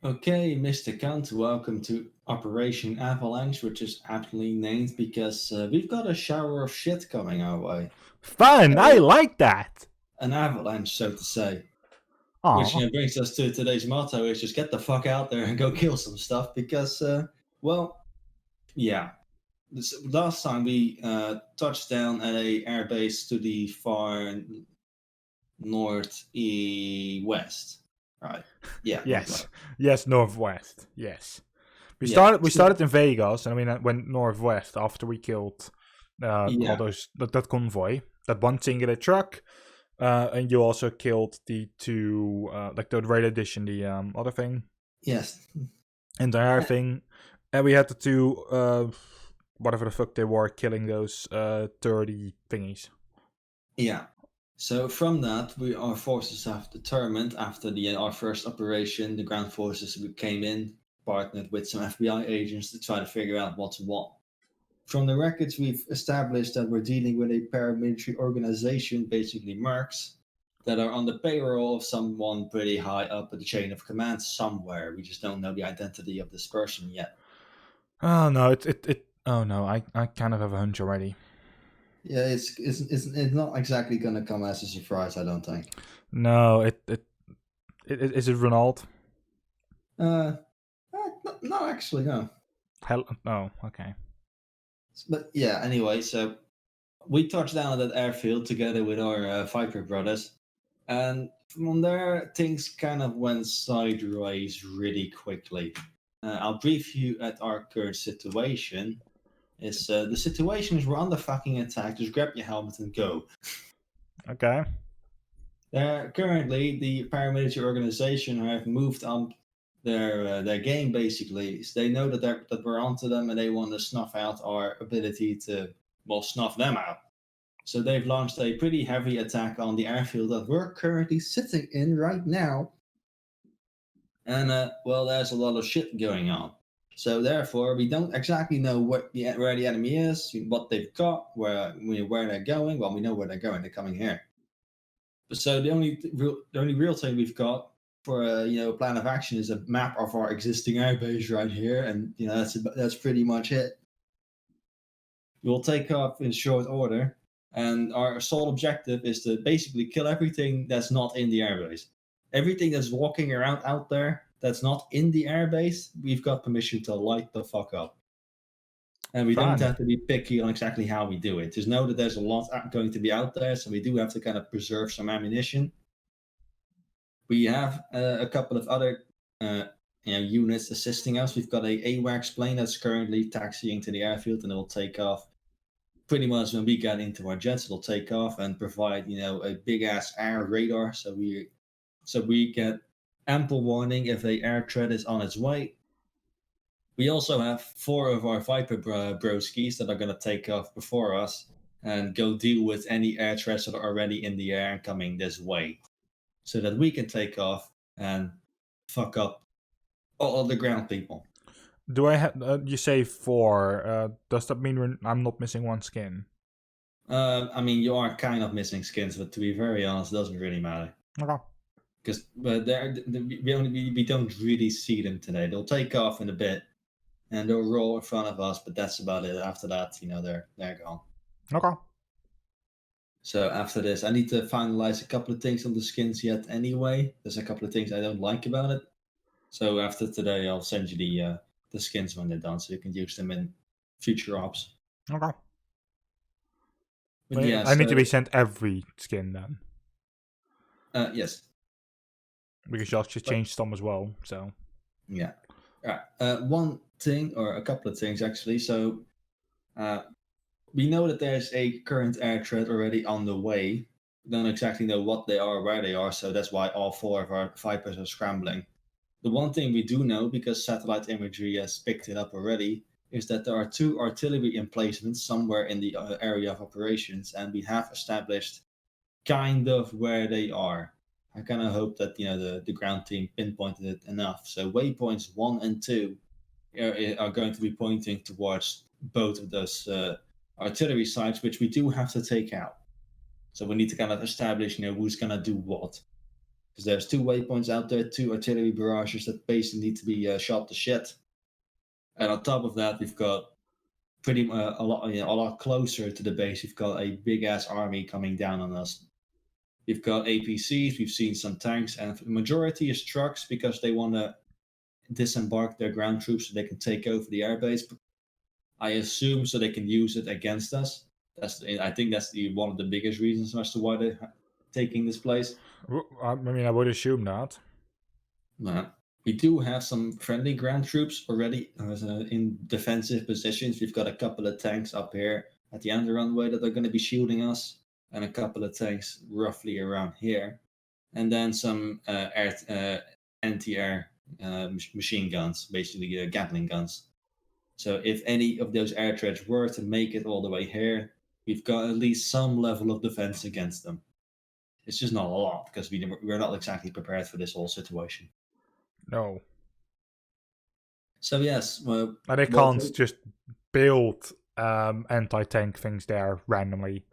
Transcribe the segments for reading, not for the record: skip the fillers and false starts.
Okay, Mr. Kant, welcome to Operation Avalanche, which is aptly named because we've got a shower of shit coming our way. Fun! I like that! An avalanche, so to say. Which Oh, brings us to today's motto, is just get the fuck out there and go kill some stuff because, well, yeah. Last time we touched down at a airbase to the far northwest. Right. Yeah, yes. Yes, Northwest. Yes. We yeah. started we started in Vegas, and we went Northwest after we killed all Yeah. that convoy. That one singular truck. And you also killed the two, like the Raid Edition, the other thing, Yes. entire thing. And we had the two, whatever the fuck they were, killing those 30 thingies. Yeah. So from that, our forces have determined after our first operation, the ground forces came in, partnered with some FBI agents to try to figure out what's what. From the records, we've established that we're dealing with a paramilitary organization, basically mercs, that are on the payroll of someone pretty high up at the chain of command somewhere. We just don't know the identity of this person yet. Oh no, it oh no, I kind of have a hunch already. Yeah, it's not exactly going to come as a surprise, I don't think. No, is it Ronald? Uh, no, actually, no. Hell, oh, okay. But yeah, anyway, so we touched down at that airfield together with our Viper brothers, and from there things kind of went sideways really quickly. I'll brief you at our current situation. The situation is we're under fucking attack. Just grab your helmet and go. Okay. Currently, the paramilitary organization have moved on their game. Basically, so they know that we're onto them, and they want to snuff out our ability to snuff them out. So they've launched a pretty heavy attack on the airfield that we're currently sitting in right now. And there's a lot of shit going on. So therefore, we don't exactly know where the enemy is, what they've got, where they're going. Well, we know where they're going. They're coming here. So the only real thing we've got for a plan of action is a map of our existing airbase right here, and that's pretty much it. We'll take off in short order, and our sole objective is to basically kill everything that's not in the airbase. Everything that's walking around out there that's not in the airbase, we've got permission to light the fuck up. And we don't have to be picky on exactly how we do it. Just know that there's a lot going to be out there, so we do have to kind of preserve some ammunition. We have a couple of other units assisting us. We've got a AWACS plane that's currently taxiing to the airfield, and it will take off pretty much when we get into our jets. It'll take off and provide a big ass air radar, so we get ample warning if a air threat is on its way. We also have 4 of our Viper broskies that are going to take off before us and go deal with any air threats that are already in the air and coming this way, so that we can take off and fuck up all the ground people. Do I have? You say 4. Does that mean I'm not missing one skin? I mean, you are kind of missing skins, but to be very honest, it doesn't really matter. Okay. Because we don't really see them today. They'll take off in a bit, and they'll roll in front of us, but that's about it. After that, they're gone. Okay. So after this, I need to finalize a couple of things on the skins yet. Anyway, there's a couple of things I don't like about it. So after today, I'll send you the skins when they're done, so you can use them in future ops. Okay. But yeah, I need to be sent every skin then. Yes. Because you also changed some as well, so. Yeah. All right. One thing, or a couple of things actually. So we know that there's a current air threat already on the way. We don't exactly know what they are, where they are, so that's why all 4 of our Vipers are scrambling. The one thing we do know, because satellite imagery has picked it up already, is that there are 2 artillery emplacements somewhere in the area of operations, and we have established kind of where they are. I kind of hope that the ground team pinpointed it enough. So waypoints 1 and 2 are going to be pointing towards both of those artillery sites, which we do have to take out. So we need to kind of establish, who's going to do what. Because there's 2 waypoints out there, 2 artillery barrages that basically need to be shot to shit. And on top of that, we've got a lot closer to the base. We've got a big ass army coming down on us. We've got APCs, we've seen some tanks, and the majority is trucks because they want to disembark their ground troops so they can take over the airbase. I assume so they can use it against us. I think that's one of the biggest reasons as to why they're taking this place. I mean, I would assume not. We do have some friendly ground troops already in defensive positions. We've got a couple of tanks up here at the end of the runway that are going to be shielding us, and a couple of tanks roughly around here, and then some anti-air machine guns, basically Gatling guns. So if any of those air threats were to make it all the way here, we've got at least some level of defense against them. It's just not a lot because we're not exactly prepared for this whole situation. No. So yes, and they can't just build anti-tank things there randomly.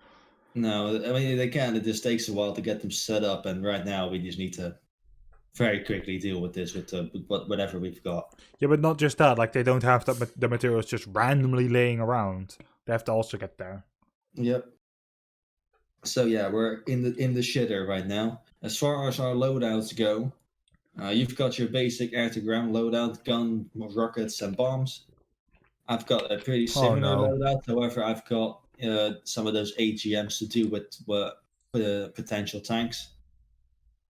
No, I mean they can. It just takes a while to get them set up, and right now we just need to very quickly deal with this with whatever we've got. Yeah, but not just that. Like they don't have the materials just randomly laying around. They have to also get there. Yep. So yeah, we're in the shitter right now. As far as our loadouts go, you've got your basic air-to-ground loadout, gun, rockets, and bombs. I've got a pretty similar loadout. However, I've got some of those AGMs to do with potential tanks.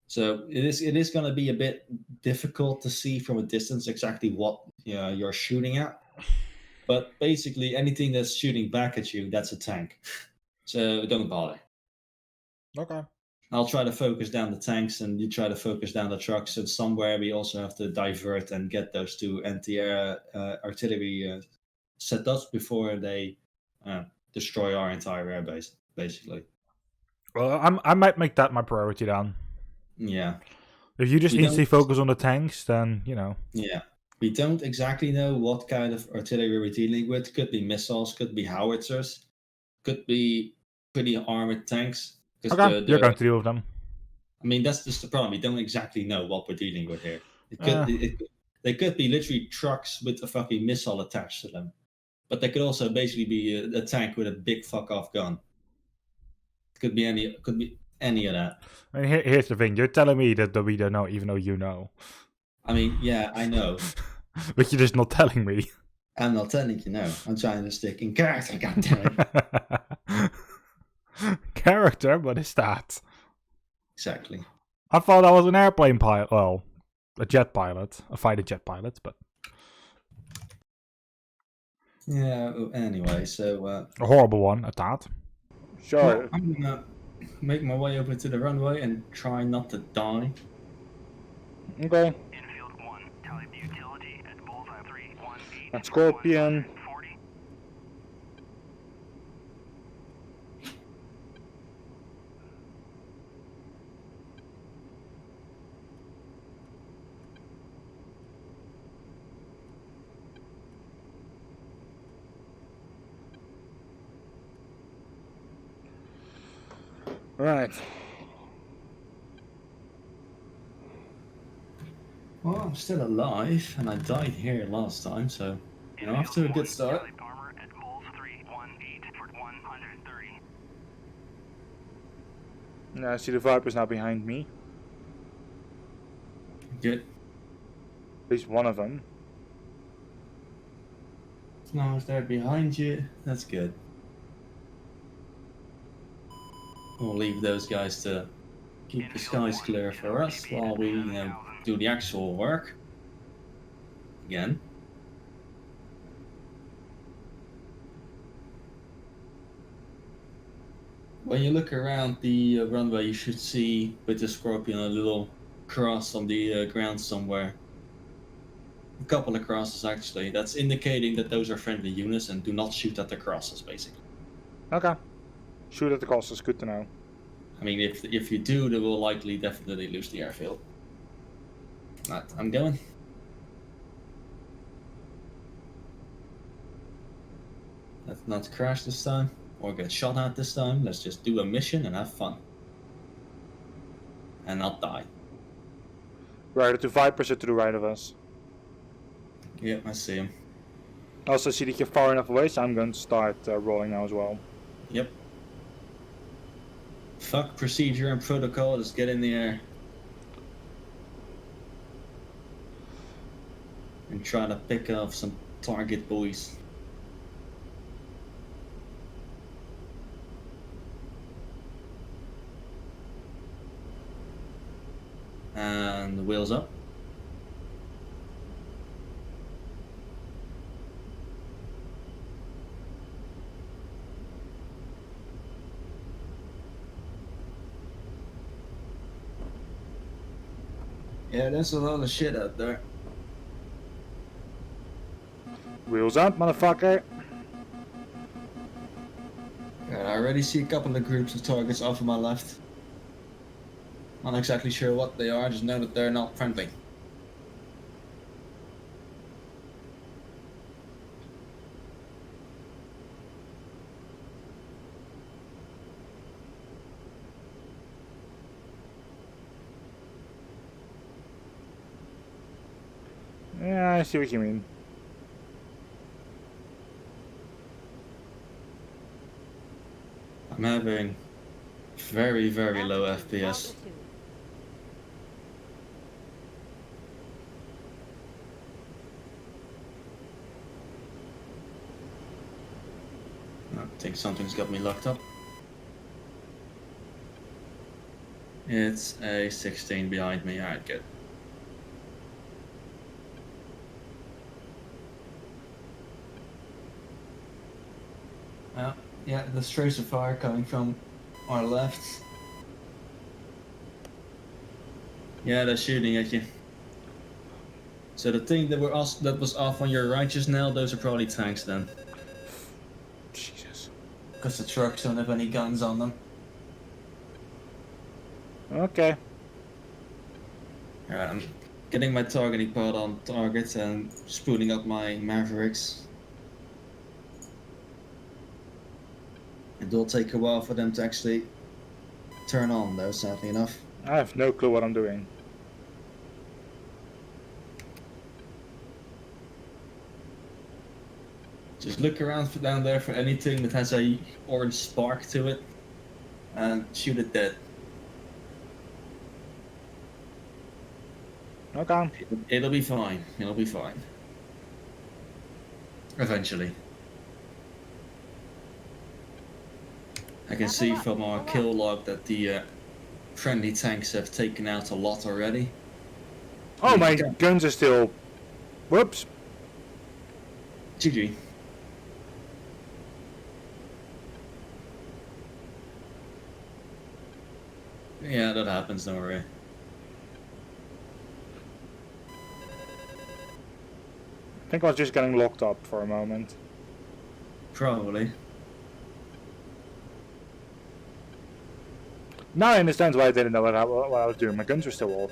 So it is going to be a bit difficult to see from a distance exactly what you're shooting at. But basically, anything that's shooting back at you, that's a tank. So don't bother. Okay. I'll try to focus down the tanks, and you try to focus down the trucks. And somewhere we also have to divert and get those 2 anti-air artillery set up before they destroy our entire airbase, basically. Well, I might make that my priority then. Yeah. If you just instantly focus on the tanks, then, Yeah. We don't exactly know what kind of artillery we're dealing with. Could be missiles, could be howitzers, could be pretty armored tanks. Okay, you're going to deal with them. I mean, that's just the problem. We don't exactly know what we're dealing with here. They could be literally trucks with a fucking missile attached to them. But they could also basically be a tank with a big fuck-off gun. Could be any of that. I mean, here's the thing. You're telling me that we don't know, even though you know. I mean, yeah, I know. But you're just not telling me. I'm not telling you, no. I'm trying to stick in character, goddammit. Character? What is that? Exactly. I thought I was an airplane pilot. Well, a jet pilot. A fighter jet pilot, but... Yeah, anyway, so... a horrible one, at that. Sure. Well, I'm gonna make my way over to the runway and try not to die. Okay. Infield 1, type utility at bullseye 318. And Scorpion. 40. Right. Well, I'm still alive, and I died here last time, so off to a good start. Type armor at bulls 318 for 130. Now I see the Vipers now behind me. Good. At least one of them. As long as they're behind you, that's good. We'll leave those guys to keep the skies clear for us while we do the actual work. Again. When you look around the runway, you should see with the Scorpion a little cross on the ground somewhere. A couple of crosses actually. That's indicating that those are friendly units, and do not shoot at the crosses, basically. Okay. Shoot at the cost is good to know. I mean, if you do, they will likely definitely lose the airfield. Right, I'm going. Let's not crash this time, or get shot at this time. Let's just do a mission and have fun. And not die. Right, the two Vipers are to the right of us. Yep, I see him. Also see that you're far enough away, so I'm going to start rolling now as well. Yep. Fuck procedure and protocol, just get in the air. And try to pick off some target boys. And the wheels up. Yeah, there's a lot of shit out there. Wheels up, motherfucker! Yeah, I already see a couple of groups of targets off of my left. Not exactly sure what they are, just know that they're not friendly. Yeah, I see what you mean. I'm having very, very low FPS. I think something's got me locked up. It's a 16 behind me. Alright, good. Yeah, the trace of fire coming from our left. Yeah, they're shooting at you. So the thing that was off on your right just now, those are probably tanks then. Jesus. Because the trucks don't have any guns on them. Okay. Alright, I'm getting my targeting pod on target and spooling up my Mavericks. It'll take a while for them to actually turn on though, sadly enough. I have no clue what I'm doing. Just look around for down there for anything that has a orange spark to it and shoot it dead. Okay. It'll be fine. It'll be fine. Eventually. I can see from our kill log that the friendly tanks have taken out a lot already. Oh, my guns are still... Whoops. GG. Yeah, that happens, don't worry. I think I was just getting locked up for a moment. Probably. Now I understand why I didn't know what I was doing. My guns were still off.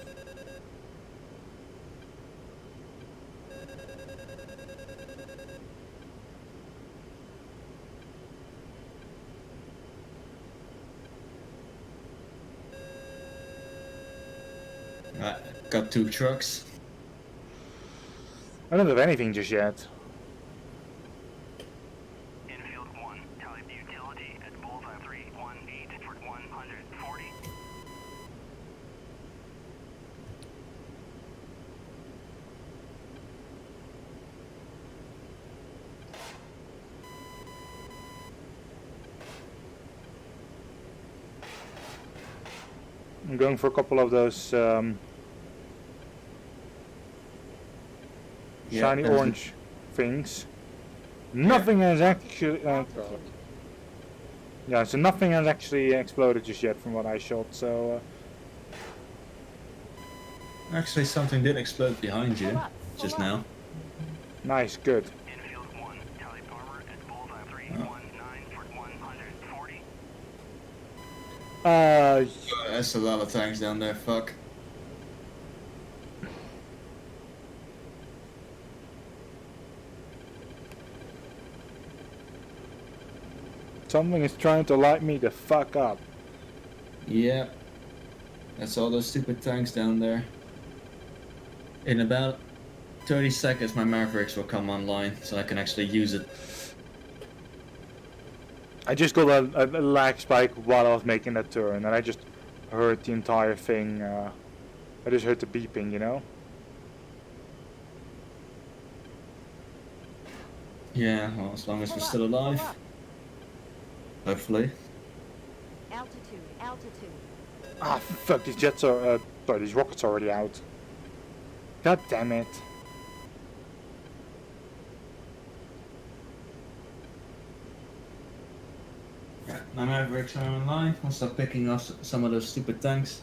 Right, got 2 trucks. I don't have anything just yet. Infield 1, tally the utility at bullseye 318 for 140. I'm going for a couple of those shiny there's orange things. Nothing has actually... yeah, so nothing has actually exploded just yet from what I shot, so... Actually, something did explode behind you just now. Nice, good. Infield 1, tally armor at bullseye 319 for 140. That's a lot of tanks down there, fuck. Something is trying to light me the fuck up. Yeah. That's all those stupid tanks down there. In about 30 seconds, my Mavericks will come online, so I can actually use it. I just got a lag spike while I was making that turn, and I just heard the entire thing. I just heard the beeping, you know? Yeah, well, as long as we're still alive. Hopefully. Altitude, altitude. Ah, fuck, these jets are, sorry, these rockets are already out. God damn it. Yeah, my Mavericks are online. I'll start picking off some of those stupid tanks.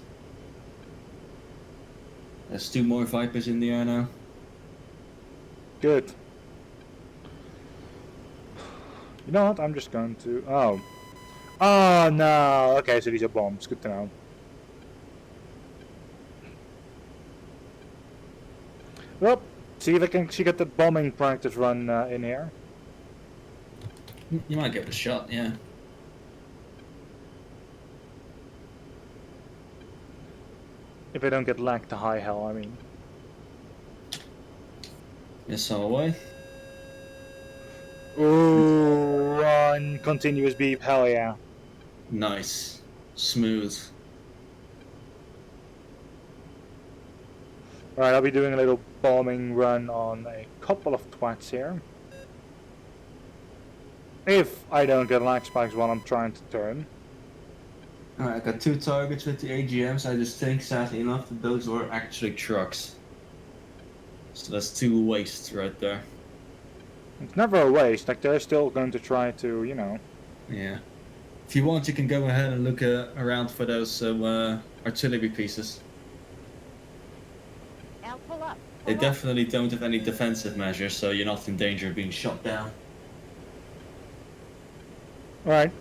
There's 2 more Vipers in the air now. Good. You know what, I'm just going to, oh. Oh no, okay, so these are bombs, good to know. Well, see if I can get the bombing practice run in here. You might give it a shot, yeah. If I don't get lagged to high hell, I mean. Missile away. Ooh, run, continuous beep, hell yeah. Nice. Smooth. Alright, I'll be doing a little bombing run on a couple of twats here. If I don't get lag spikes while I'm trying to turn. Alright, I got 2 targets with the AGMs. I just think, sadly enough, that those were actually trucks. So that's 2 wastes right there. It's never a waste, like they're still going to try to, you know. Yeah. If you want, you can go ahead and look around for those artillery pieces. Al, pull up. They Pull up. definitely don't have any defensive measures, so you're not in danger of being shot down. Alright.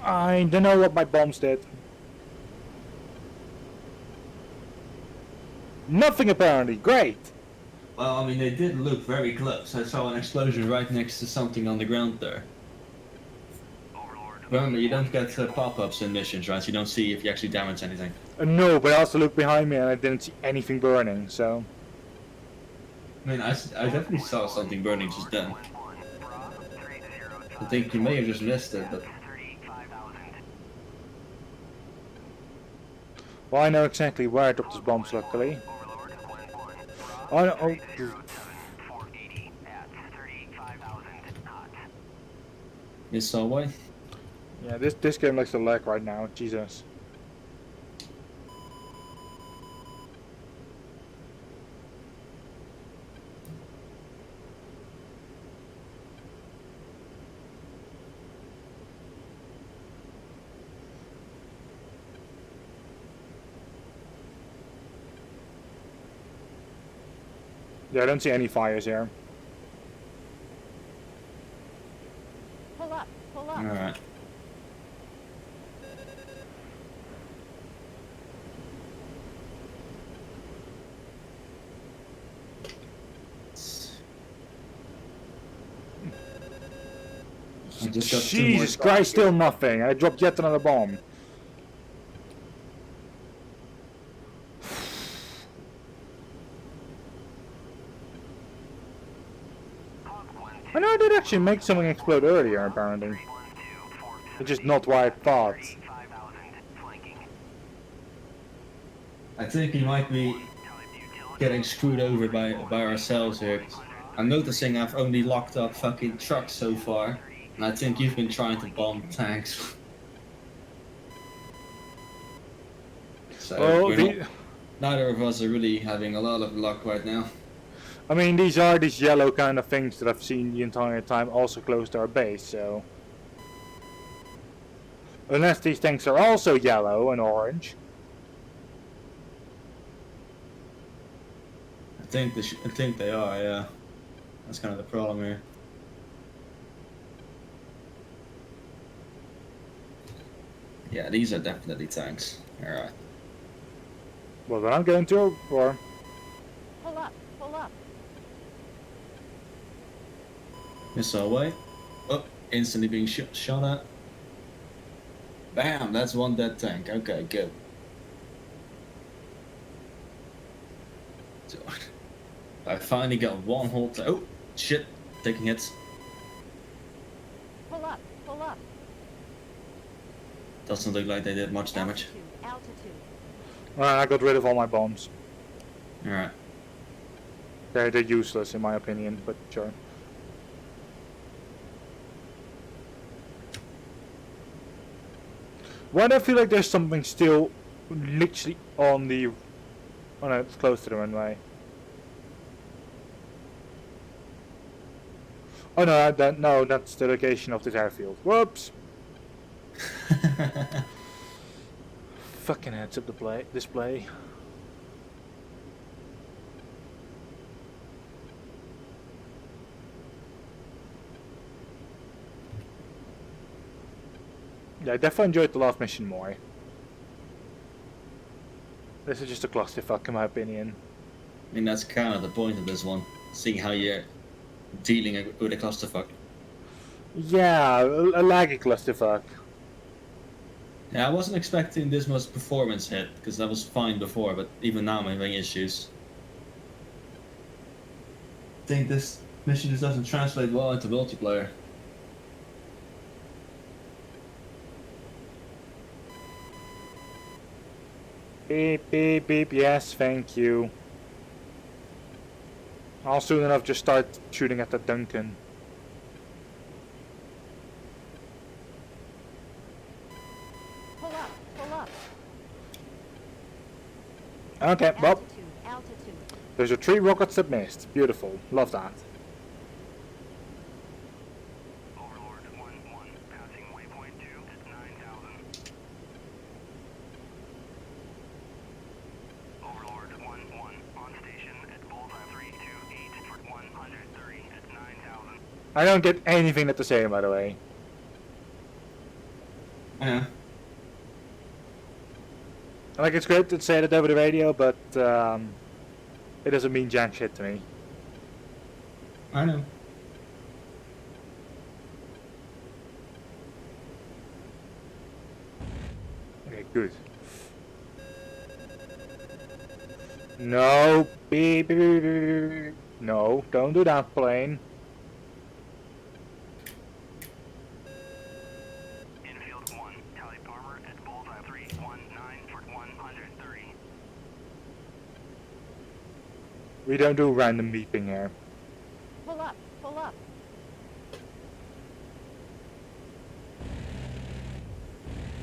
I don't know what my bombs did. Nothing apparently, great! Well, I mean, they did look very close. I saw an explosion right next to something on the ground there. Remember, you don't get pop-ups in missions, right? So you don't see if you actually damage anything. No, but I also looked behind me and I didn't see anything burning, so... I mean, I definitely saw something burning just then. I think you may have just missed it, but... Well, I know exactly where I dropped those bombs, luckily. Oh, no, oh. Missile away. Yeah, this game likes to lag right now, Jesus. Yeah, I don't see any fires here. Pull up. Pull up. Alright. I just got 2 more Jesus Christ, still targets. nothing. I dropped yet another bomb. I know I did actually make something explode earlier, apparently. It's just not what I thought. I think we might be getting screwed over by ourselves here. I'm noticing I've only locked up fucking trucks so far, and I think you've been trying to bomb tanks. So Well, neither of us are really having a lot of luck right now. I mean, these are these yellow kind of things that I've seen the entire time also close to our base, so... Unless these tanks are also yellow and orange. I think they are, yeah. That's kind of the problem here. Yeah, these are definitely tanks. Alright. Well, then I'm going to, or... Pull up. Pull up. Missile away. Oh, instantly being shot at. Bam, that's 1 dead tank. Okay, good. So, I finally got one whole. Oh shit! Taking hits. Pull up. Pull up. Doesn't look like they did much damage. Altitude. I got rid of all my bombs. All right. They're useless in my opinion, but sure. Why do I feel like there's something still literally on the... Oh no, it's close to the runway. Oh no, no, that's the location of this airfield. Whoops! Fucking heads-up display. Yeah, I definitely enjoyed the last mission more. This is just a clusterfuck in my opinion. I mean, that's kind of the point of this one, seeing how you're dealing with a clusterfuck. Yeah, a laggy clusterfuck. Yeah, I wasn't expecting this much performance hit, because that was fine before, but even now I'm having issues. I think this mission just doesn't translate well into multiplayer. Beep, beep, beep, yes, thank you. I'll soon enough just start shooting at the Duncan. Pull up. Pull up. Okay, well, Altitude. there's your 3 rockets that missed. Beautiful, love that. Overlord 1-1, passing waypoint 2 at 9,000. Overlord 1-1, on station at bullseye 328 for 130 at 9,000. I don't get anything that they're saying, by the way. Yeah. Like, it's great to say that over the radio, but it doesn't mean jack shit to me. I know. Okay, good. No, beep, beep, beep, beep, beep. No, don't do that, plane. Infield 1, tally Palmer at bullseye 319 for 130. We don't do random beeping here. Pull up. Pull up.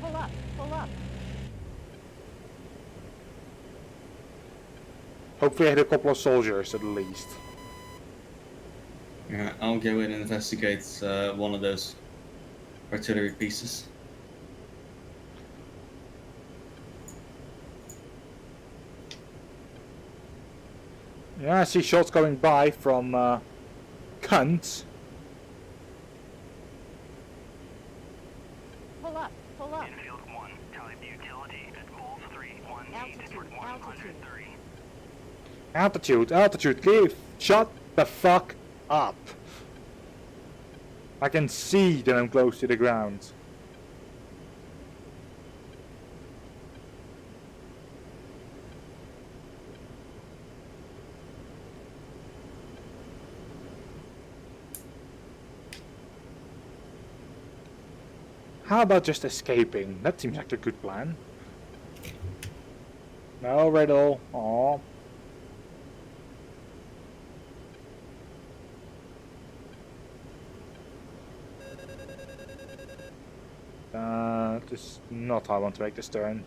Pull up. Pull up. Hopefully I hit a couple of soldiers at least. Yeah, I'll go in and investigate one of those artillery pieces. Yeah, I see shots going by from cunts. Pull up. Pull up. Infield 1, tally utility at bulls 318 for 130. Altitude, Keith, shut the fuck up. I can see that I'm close to the ground. How about just escaping? That seems like a good plan. No, Riddle. Aww. This is not how I want to make this turn.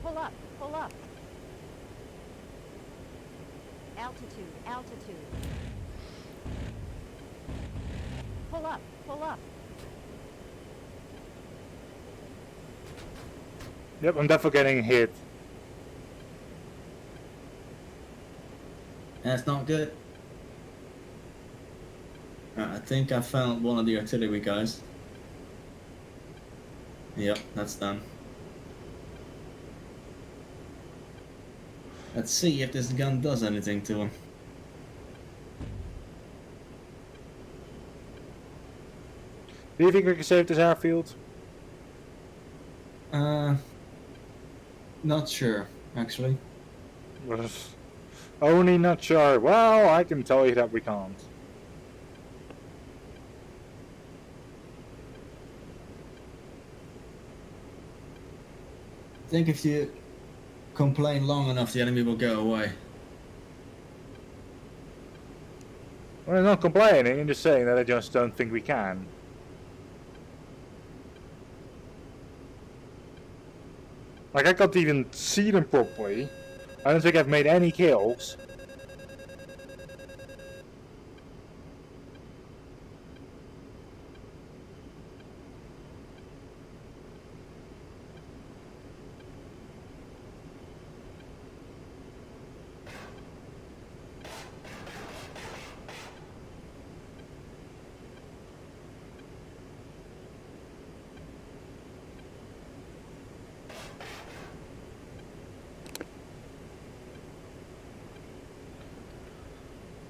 Pull up. Pull up. Altitude. Pull up. Pull up. Yep, I'm definitely getting hit. That's not good. I think I found one of the artillery guys. Yep, that's done. Let's see if this gun does anything to him. Do you think we can save this airfield? Not sure, actually. Only not sure. Well, I can tell you that we can't. I think if you complain long enough, the enemy will go away. Well, I'm not complaining, I'm just saying that I just don't think we can. Like, I can't even see them properly. I don't think I've made any kills.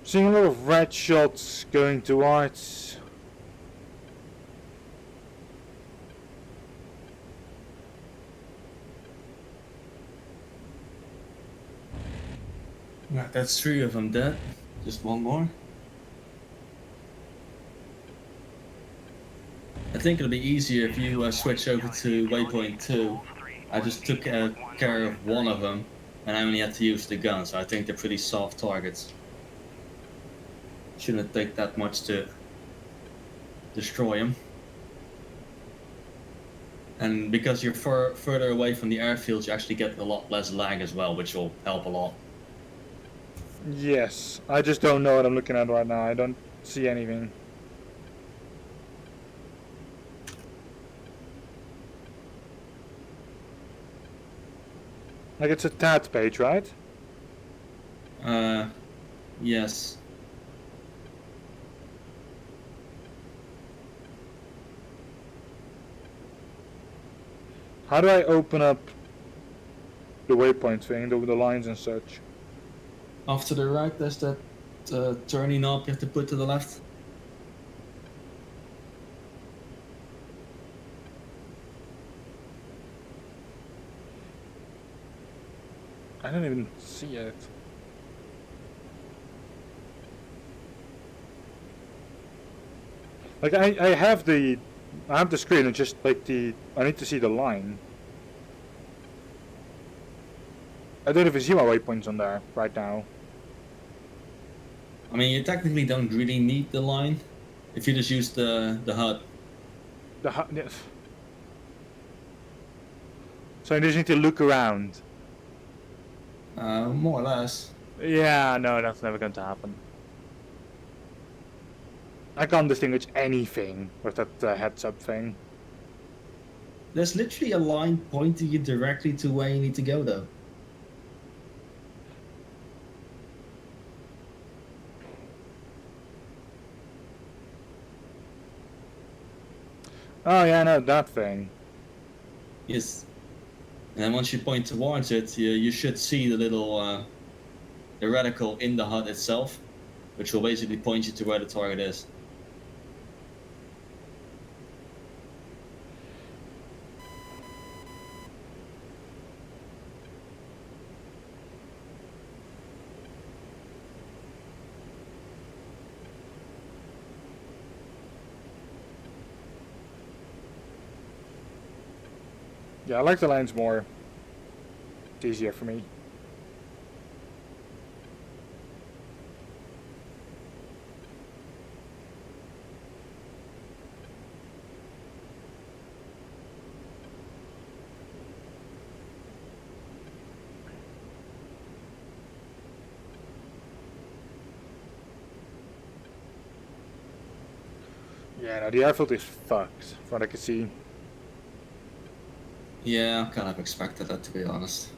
Seeing a lot of red shots going towards. Right, that's 3 of them dead. Just one more. I think it'll be easier if you switch over to waypoint 2. I just took care of one of them, and I only had to use the gun, so I think they're pretty soft targets. Shouldn't take that much to destroy them. And because you're further away from the airfield, you actually get a lot less lag as well, which will help a lot. Yes, I just don't know what I'm looking at right now. I don't see anything. Like, it's a TAT page, right? Yes. How do I open up the waypoint thing, the lines and such? Off to the right, there's that turning knob you have to put to the left. I don't even see it. Like, I have the screen, it's just like I need to see the line. I don't even see my waypoints on there right now. I mean, you technically don't really need the line if you just use the HUD. Yes. So I just need to look around. More or less. Yeah, no, that's never going to happen. I can't distinguish anything with that heads-up thing. There's literally a line pointing you directly to where you need to go, though. Oh yeah, no, that thing. Yes. And then once you point towards it, you should see the little the reticle in the HUD itself, which will basically point you to where the target is. Yeah, I like the lines more. It's easier for me. Yeah, no, the airfield is fucked, from what I can see. Yeah, I kind of expected that, to be honest.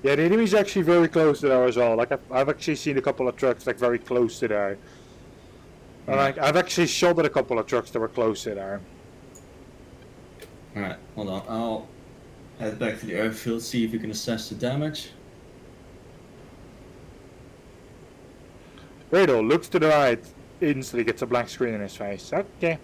Yeah, the enemy's actually very close to there as well. Like, I've actually seen a couple of trucks, like, very close to there. And, like, I've actually shot at a couple of trucks that were close to there. Alright, hold on. I'll head back to the airfield, see if we can assess the damage. Riddle looks to the right, instantly gets a blank screen in his face. Okay.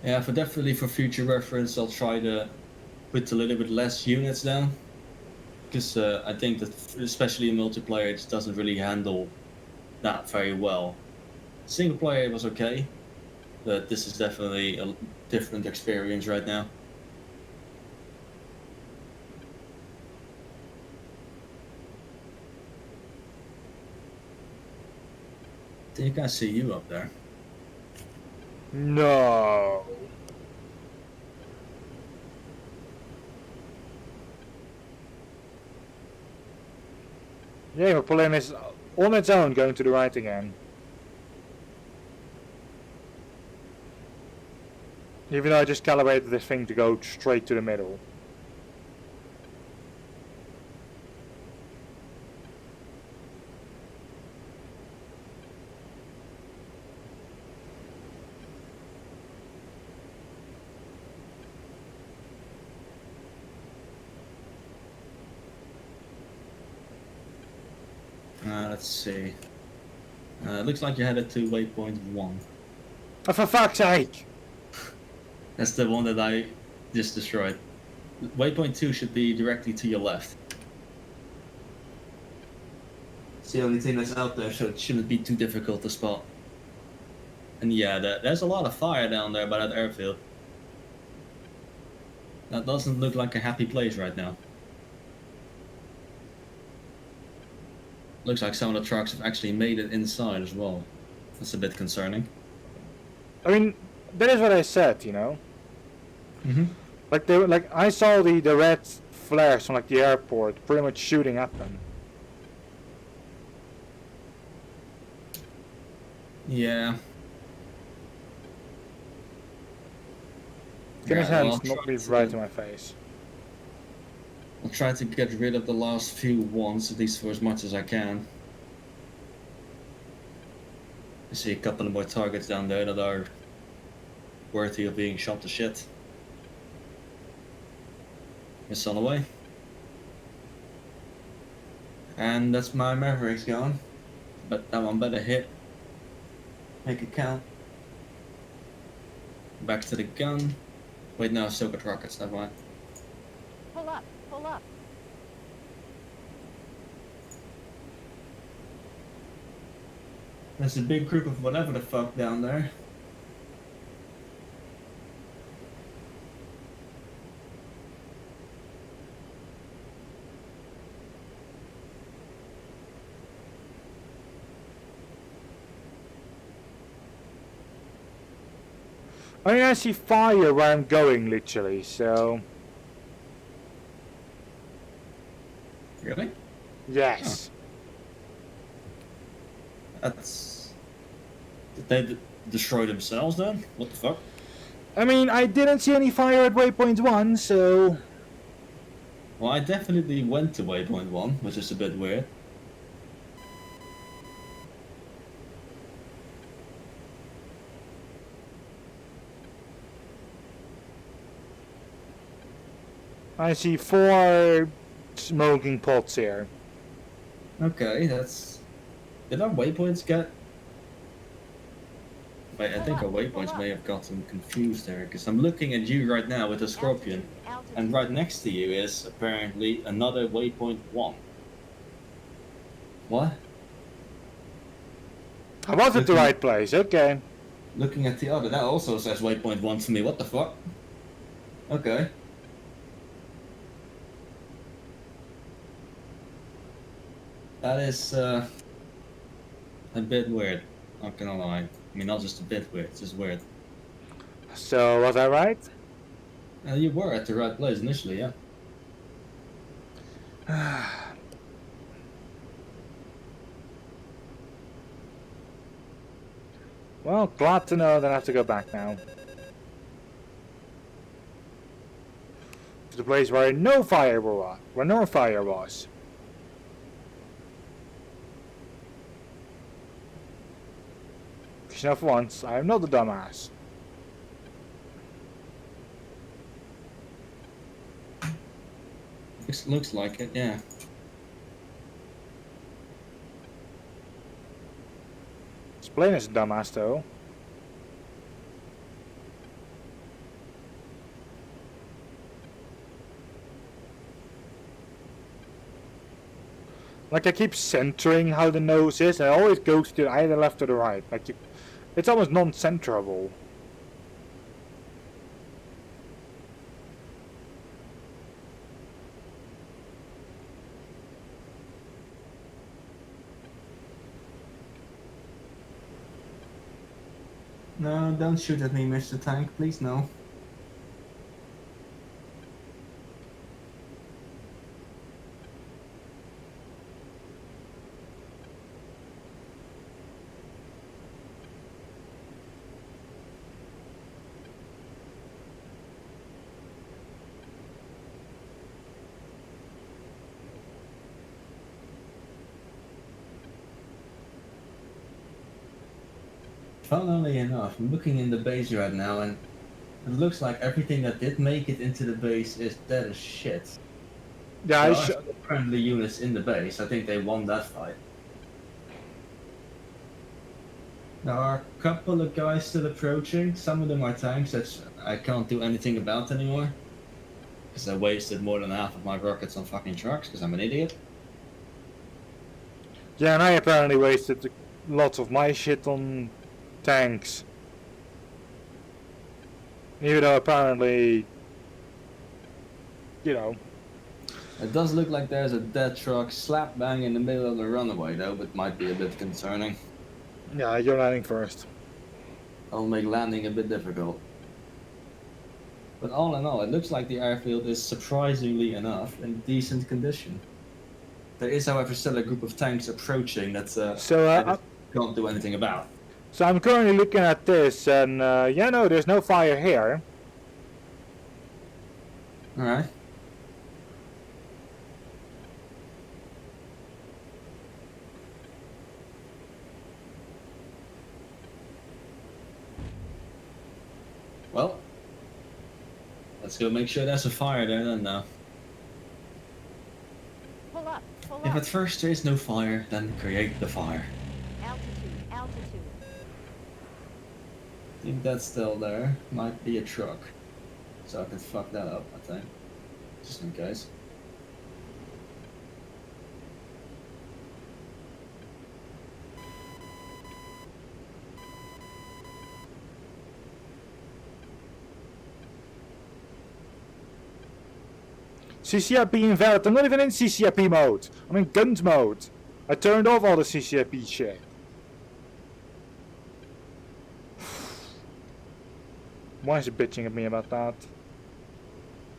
Yeah, definitely for future reference, I'll try to put a little bit less units down. Because I think that, especially in multiplayer, it just doesn't really handle that very well. Single player was okay, but this is definitely a different experience right now. I think I see you up there. No. Yeah, Napoleon is on its own going to the right again. Even though I just calibrated this thing to go straight to the middle. Let's see. It looks like you're headed to waypoint 1. Oh, for fuck's sake! That's the one that I just destroyed. Waypoint 2 should be directly to your left. It's the only thing that's out there, so it shouldn't be too difficult to spot. And yeah, there's a lot of fire down there by that airfield. That doesn't look like a happy place right now. Looks like some of the trucks have actually made it inside as well. That's a bit concerning. I mean, that is what I said, you know? Mm-hmm. Like, they were, like, I saw the red flares from, like, the airport pretty much shooting at them. Yeah. Get his Yeah, hands well, not be right in my face. I'll try to get rid of the last few ones, at least for as much as I can. I see a couple of more targets down there that are worthy of being shot to shit. It's on the way. And that's my Mavericks gone. But that one better hit. Make it count. Back to the gun. Wait, no, still got rockets, never mind. Pull up, pull up. There's a big group of whatever the fuck down there. I mean, I see fire where I'm going, literally, so... Really? Yes. That's... Did they destroy themselves then? What the fuck? I mean, I didn't see any fire at waypoint 1, so... Well, I definitely went to waypoint 1, which is a bit weird. I see 4 smoking pots here. Okay, that's... Did our waypoints get... Wait, I think our waypoints may have gotten confused there, because I'm looking at you right now with a scorpion, Altitude, and right next to you is apparently another waypoint 1. What? I was at the right place, okay. Looking at the other, that also says waypoint 1 for me, what the fuck? Okay. That is a bit weird, not gonna lie. I mean, not just a bit weird, it's just weird. So was I right? You were at the right place initially, yeah. Well, glad to know that I have to go back now. To the place where no fire was. Where no fire was. Because you know, for once, I am not a dumbass. Looks like it, yeah. Blaine is a dumbass though. Like I keep centering how the nose is, and it always goes to either left or the right. Like it's almost non-centerable. No, don't shoot at me, Mr. Tank, please, no. Funnily enough, I'm looking in the base right now, and it looks like everything that did make it into the base is dead as shit. Yeah, There are still friendly units in the base. I think they won that fight. There are a couple of guys still approaching. Some of them are tanks that I can't do anything about anymore. Because I wasted more than half of my rockets on fucking trucks, because I'm an idiot. Yeah, and I apparently wasted lots of my shit on tanks. Even though apparently, you know. It does look like there's a dead truck slap bang in the middle of the runway though, but might be a bit concerning. Yeah, you're landing first. That'll make landing a bit difficult. But all in all, it looks like the airfield is surprisingly enough in decent condition. There is, however, still a group of tanks approaching that I can't do anything about. So I'm currently looking at this, and yeah, no, there's no fire here. Alright. Well, let's go make sure there's a fire there then now. Pull up, pull If up. at first there is no fire, then create the fire. Altitude, altitude. I think that's still there. Might be a truck. So I can fuck that up, I think. Just in case. CCIP invalid. I'm not even in CCIP mode. I'm in guns mode. I turned off all the CCIP shit. Why is it bitching at me about that?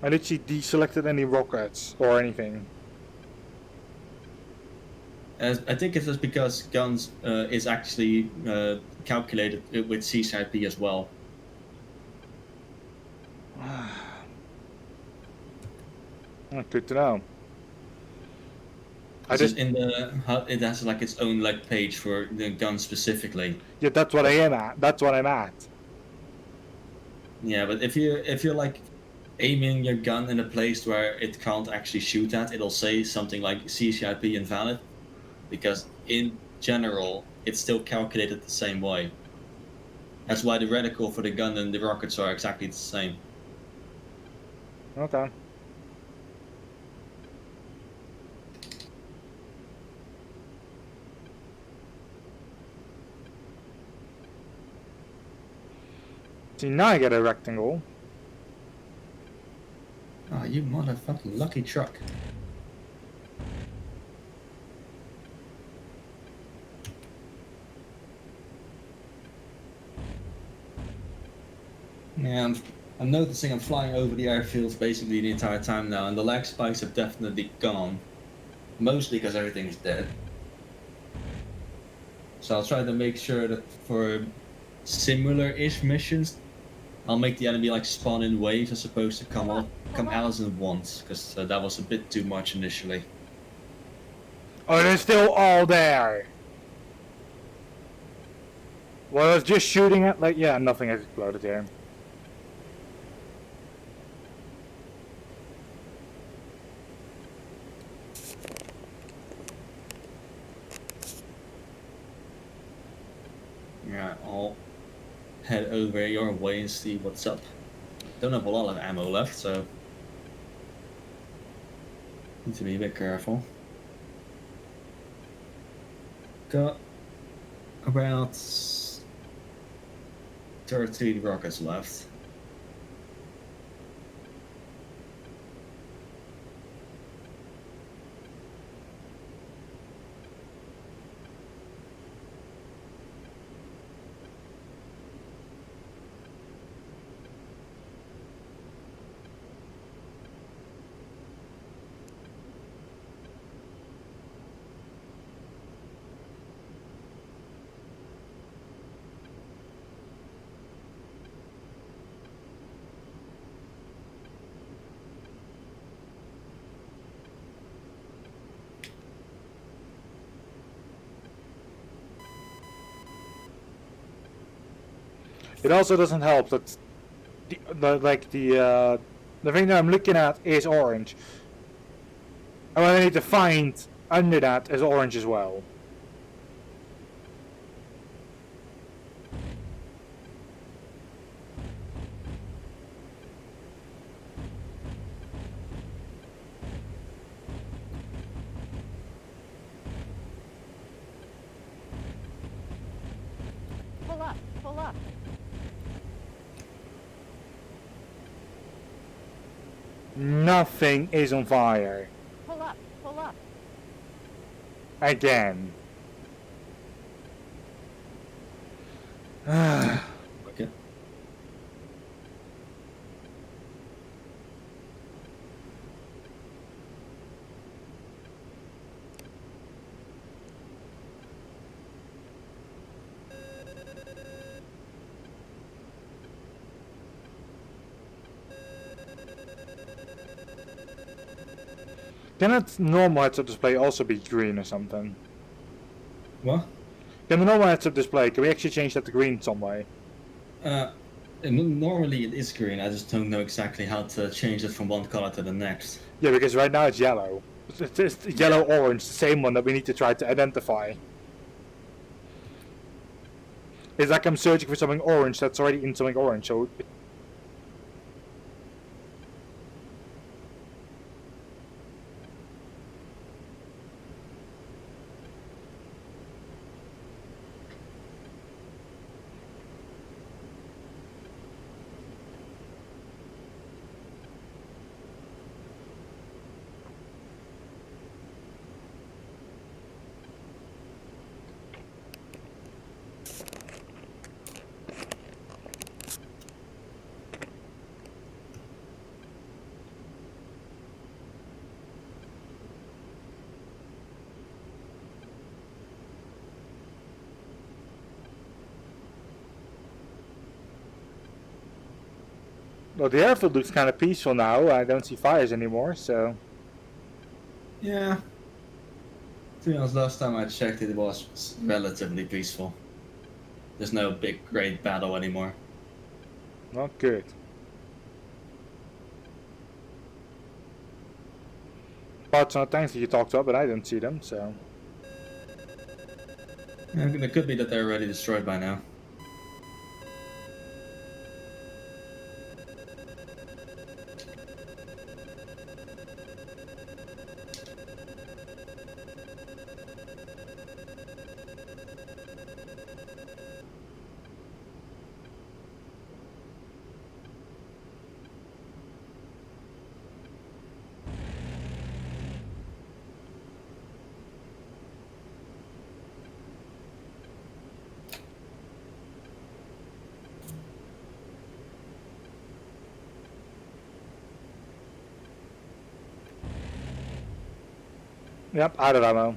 I literally deselected any rockets or anything. I think it's just because guns is actually calculated with CSPDreaw as well. Good to know. I just in the it has like its own like page for the gun specifically. Yeah, that's what I am at. That's what I'm at. Yeah, but if you're like aiming your gun in a place where it can't actually shoot at, it'll say something like CCIP invalid, because in general it's still calculated the same way. That's why the reticle for the gun and the rockets are exactly the same. Okay. See, now I get a rectangle. Oh, you motherfucking lucky truck. And I'm noticing I'm flying over the airfields basically the entire time now, and the lag spikes have definitely gone. Mostly because everything is dead. So I'll try to make sure that for similar-ish missions, I'll make the enemy like spawn in waves as opposed to come out as in once, because that was a bit too much initially. Oh, they're still all there. Well, I was just shooting at like nothing has exploded here. Yeah, I'll head over your way and see what's up. Don't have a lot of ammo left, so need to be a bit careful. Got about 13 rockets left. It also doesn't help that the thing that I'm looking at is orange. And what I need to find under that is orange as well. Pull up, pull up. Nothing is on fire. Pull up, pull up. Again. Okay. Can that normal heads-up display also be green or something? What? Can the normal heads-up display, can we actually change that to green some way? Normally it is green, I just don't know exactly how to change it from one color to the next. Yeah, because right now it's yellow. It's yellow-orange, the same one that we need to try to identify. It's like I'm searching for something orange that's already in something orange, so... Well, the airfield looks kind of peaceful now. I don't see fires anymore, so... Yeah. To be honest, last time I checked it was relatively peaceful. There's no big great battle anymore. Not good. Parts on the tanks that you talked about, but I don't see them, so... Yeah, it could be that they're already destroyed by now. Yep, out of ammo.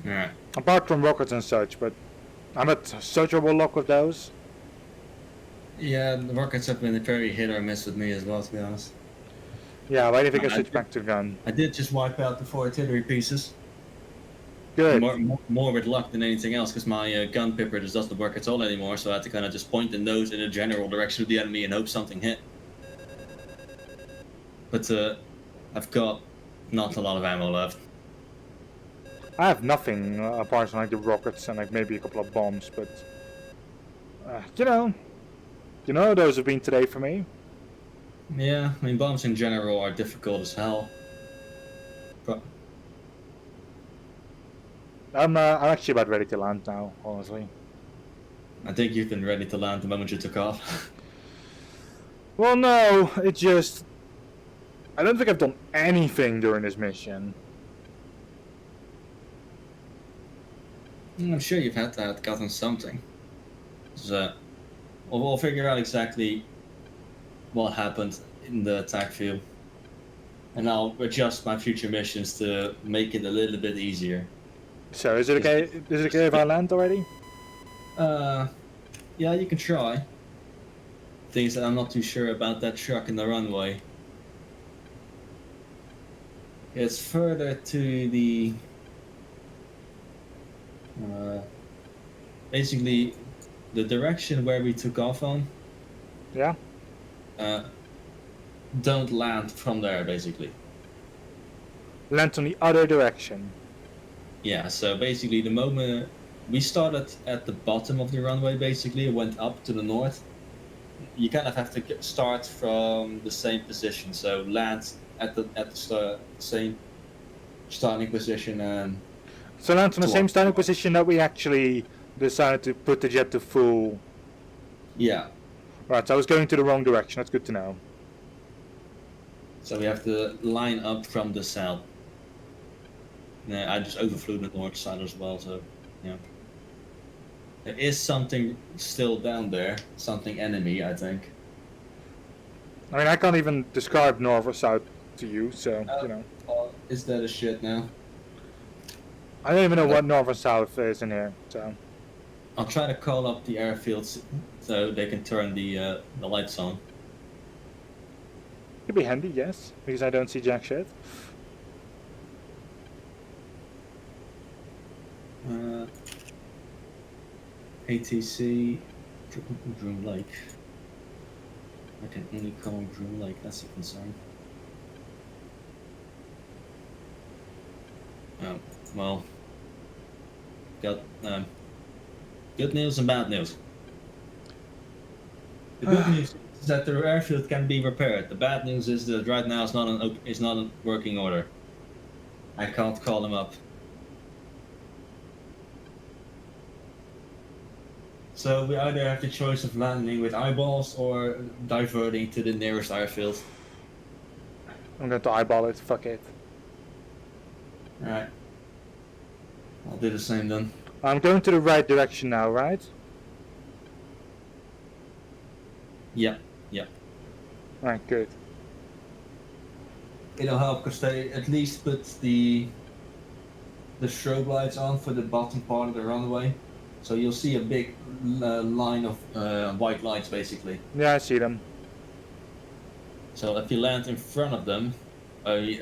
Alright. Apart from rockets and such, but I'm at such a luck with those. Yeah, the rockets have been very hit or miss with me as well, to be honest. Yeah, why do you think I I switched did- back to gun? I did just wipe out the 4 artillery pieces. Good. More with luck than anything else, because my gun pipper just doesn't work at all anymore, so I had to kind of just point the nose in a general direction of the enemy and hope something hit. But I've got not a lot of ammo left. I have nothing apart from like the rockets and like maybe a couple of bombs, but you know how those have been today for me. Yeah, I mean, bombs in general are difficult as hell. But I'm actually about ready to land now, honestly. I think you've been ready to land the moment you took off. Well, no, it just I don't think I've done anything during this mission. I'm sure you've had to have gotten something. So, we'll figure out exactly what happened in the attack field. And I'll adjust my future missions to make it a little bit easier. So is it okay? Is it okay if I land already? Yeah, you can try. Things that I'm not too sure about that truck in the runway. It's further to the... basically, the direction where we took off on. Yeah. Don't land from there, basically. Land on the other direction. Yeah, so basically the moment we started at the bottom of the runway, basically, it went up to the north. You kind of have to start from the same position, so land at the same starting position and... So land on the To same what? starting position that we actually decided to put the jet to full. Yeah, Right, so I was going to the wrong direction. That's good to know. so we have to line up from the south. Yeah, I just overflew the north side as well, so yeah. There is something still down there, something enemy, I think. I mean, I can't even describe north or south to you, so you know. Is that a shit now? I don't even know what north or south is in here. So I'll try to call up the airfields so they can turn the lights on. could be handy, yes, because I don't see jack shit. ATC Groom Lake. I can only call Groom Lake, that's a concern. Well, got good news and bad news. The good news is that the airfield can be repaired. The bad news is that right now it's not in working order. I can't call them up. So we either have the choice of landing with eyeballs or diverting to the nearest airfield. I'm going to eyeball it. Fuck it. Alright. I'll do the same then. I'm going to the right direction now, right? Yep. Right, good. It'll help because they at least put the strobe lights on for the bottom part of the runway. So you'll see a big line of white lights basically. Yeah, I see them. So if you land in front of them,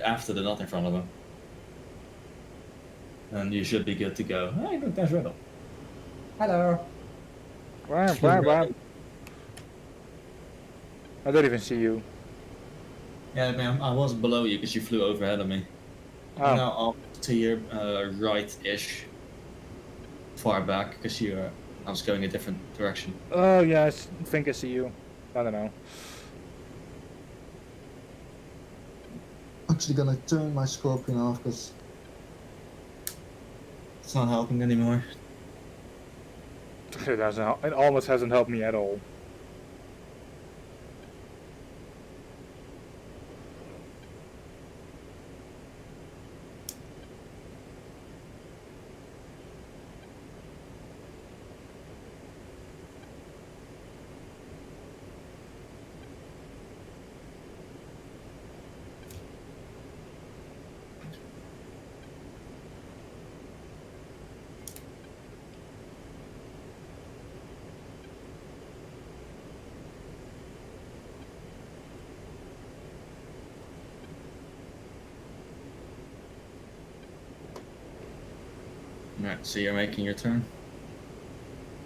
after they're not in front of them, then you should be good to go. Hey, look, there's Riddle. Hello. Where? I don't even see you. Yeah, man, I was below you because you flew overhead of me. Oh. I'm now off to your right-ish. Far back because I was going a different direction. Oh, yeah, I think I see you. I don't know. Actually gonna turn my Scorpion off because it's not helping anymore. It almost hasn't helped me at all. Alright, so you're making your turn?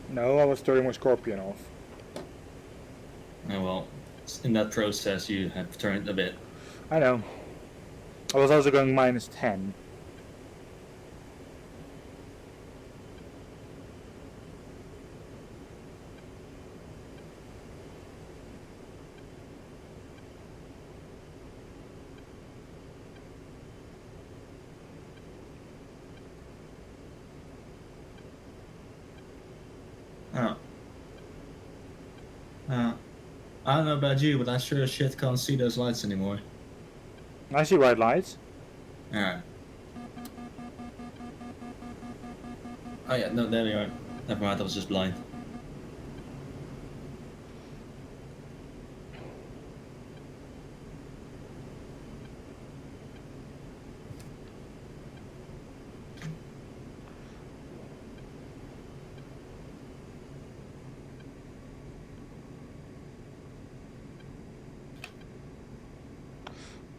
No, I was turning my Scorpion off. Oh well, in that process you have turned a bit. I know. I was also going -10. Oh. I don't know about you, but I sure as shit can't see those lights anymore. I see white lights. Alright. Oh yeah, no, there we are. Never mind, I was just blind.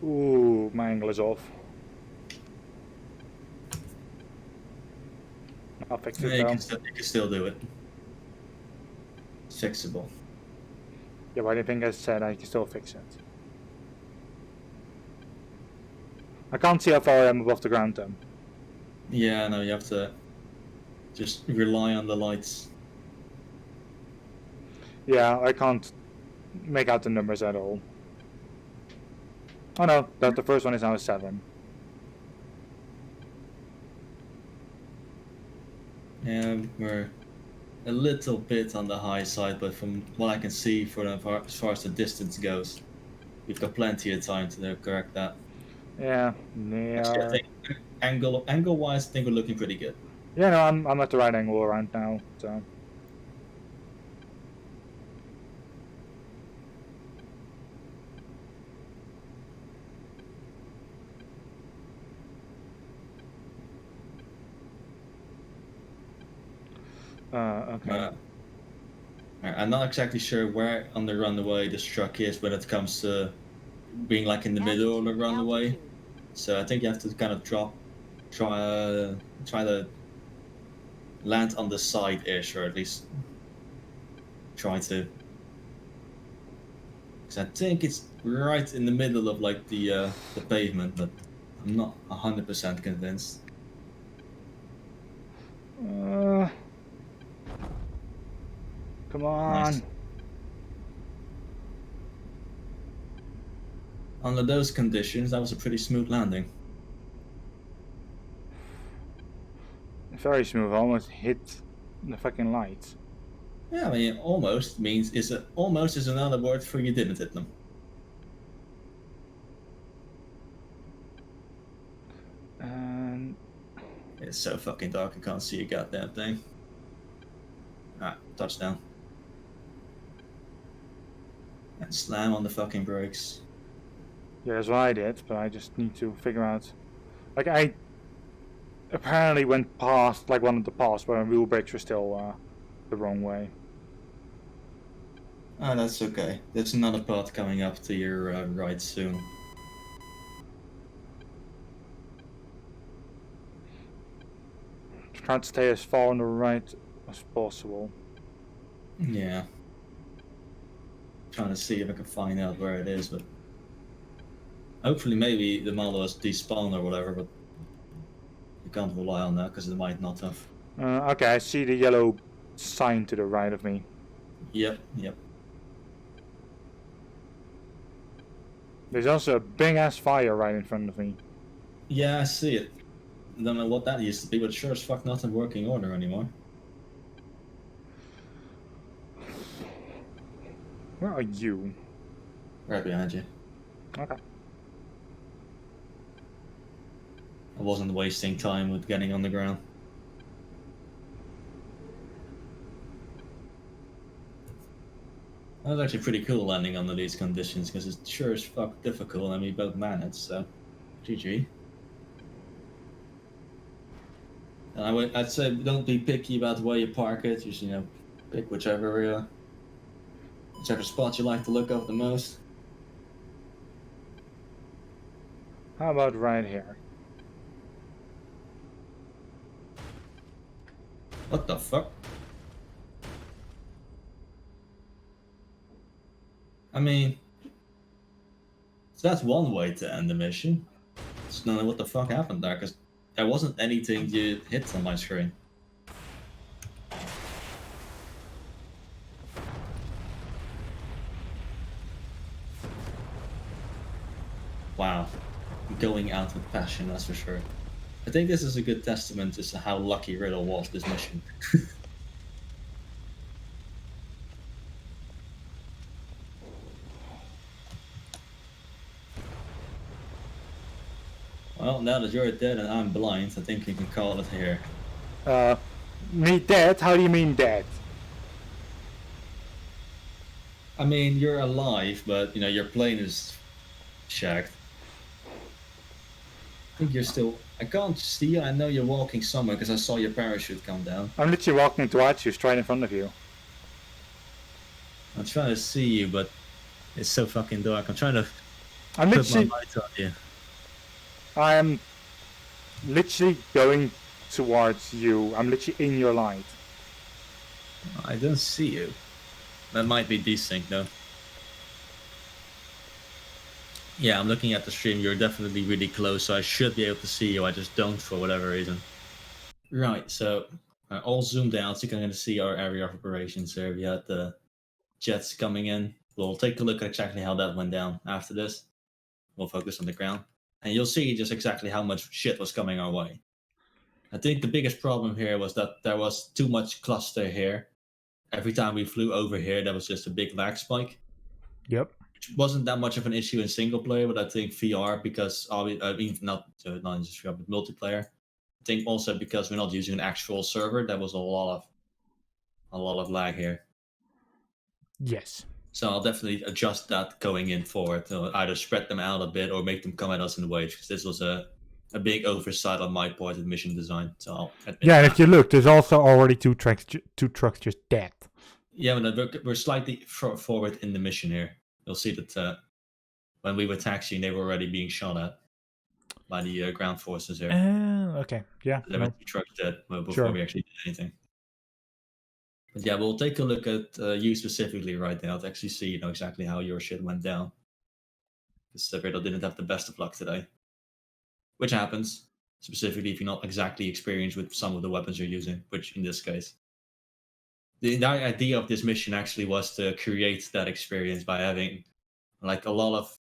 Ooh, my angle is off. I'll fix it Yeah, though. you can still do it. It's fixable. Yeah, but I think I said I can still fix it. I can't see how far I am above the ground though. Yeah, no, you have to just rely on the lights. Yeah, I can't make out the numbers at all. Oh no, the first one is now 7. Yeah, we're a little bit on the high side, but from what I can see, as far as the distance goes, we've got plenty of time to correct that. Yeah, they Actually, I are... think angle-wise, I think we're looking pretty good. Yeah, no, I'm at the right angle around now, so... Okay. I'm not exactly sure where on the runway this truck is when it comes to being like in the middle of the runway. Altitude. So I think you have to kind of try to land on the side-ish, or at least try to. Because I think it's right in the middle of like the pavement, but I'm not 100% convinced. Come on. Nice. Under those conditions, that was a pretty smooth landing. Very smooth, I almost hit the fucking lights. Yeah, I mean, almost means almost is another word for you didn't hit them. And It's so fucking dark, I can't see a goddamn thing. Ah, touchdown. And slam on the fucking brakes. yeah, that's what I did, but I just need to figure out. Like, I apparently went past, like, one of the paths where wheel brakes were still the wrong way. Ah, that's okay. There's another path coming up to your right soon. Trying to stay as far on the right as possible. Yeah. Trying to see if I can find out where it is, but hopefully maybe the model has despawned or whatever, but you can't rely on that because it might not have. Okay, I see the yellow sign to the right of me. Yep. There's also a big ass fire right in front of me. Yeah, I see it. Don't know what that used to be, but sure as fuck not in working order anymore. Where are you? Right behind you. Okay. I wasn't wasting time with getting on the ground. That was actually pretty cool landing under these conditions because it's sure as fuck difficult and we both managed, so GG. And I'd say don't be picky about where you park it, just pick whichever spot you like to look up the most. How about right here? What the fuck? I mean, so that's one way to end the mission. Just don't know what the fuck happened there, because there wasn't anything you hit on my screen. Wow. Going out with passion, that's for sure. I think this is a good testament to how lucky Riddle was this mission. Well, now that you're dead and I'm blind, I think you can call it here. Me dead? How do you mean dead? I mean, you're alive, but, you know, your plane is shagged. I think you're still... I can't see you. I know you're walking somewhere because I saw your parachute come down. I'm literally walking towards you, straight in front of you. I'm trying to see you, but it's so fucking dark. I'm trying to I'm put literally... my light on you. I am literally going towards you. I'm literally in your light. I don't see you. That might be desync though. Yeah, I'm looking at the stream. You're definitely really close, so I should be able to see you. I just don't for whatever reason. Right, so all zoomed out, so you can kind of see our area of operations here. We had the jets coming in. We'll take a look at exactly how that went down after this. We'll focus on the ground. And you'll see just exactly how much shit was coming our way. I think the biggest problem here was that there was too much cluster here. Every time we flew over here, there was just a big lag spike. Yep. Which wasn't that much of an issue in single player, but I think VR, because I mean not just VR, but multiplayer. I think also because we're not using an actual server, there was a lot of lag here. Yes. So I'll definitely adjust that going in forward. Either spread them out a bit or make them come at us in waves, because this was a big oversight on my part of mission design. So I'll admit Yeah, and that. if you look, there's also already two trucks just dead. Yeah, we're slightly forward in the mission here. You'll see that when we were taxiing, they were already being shot at by the ground forces here. Okay, yeah. There were 2 trucks dead before Sure. we actually did anything. But yeah, we'll take a look at you specifically right now to actually see, exactly how your shit went down. Because Riddle didn't have the best of luck today. Which happens, specifically if you're not exactly experienced with some of the weapons you're using, which in this case. The entire idea of this mission actually was to create that experience by having like a lot of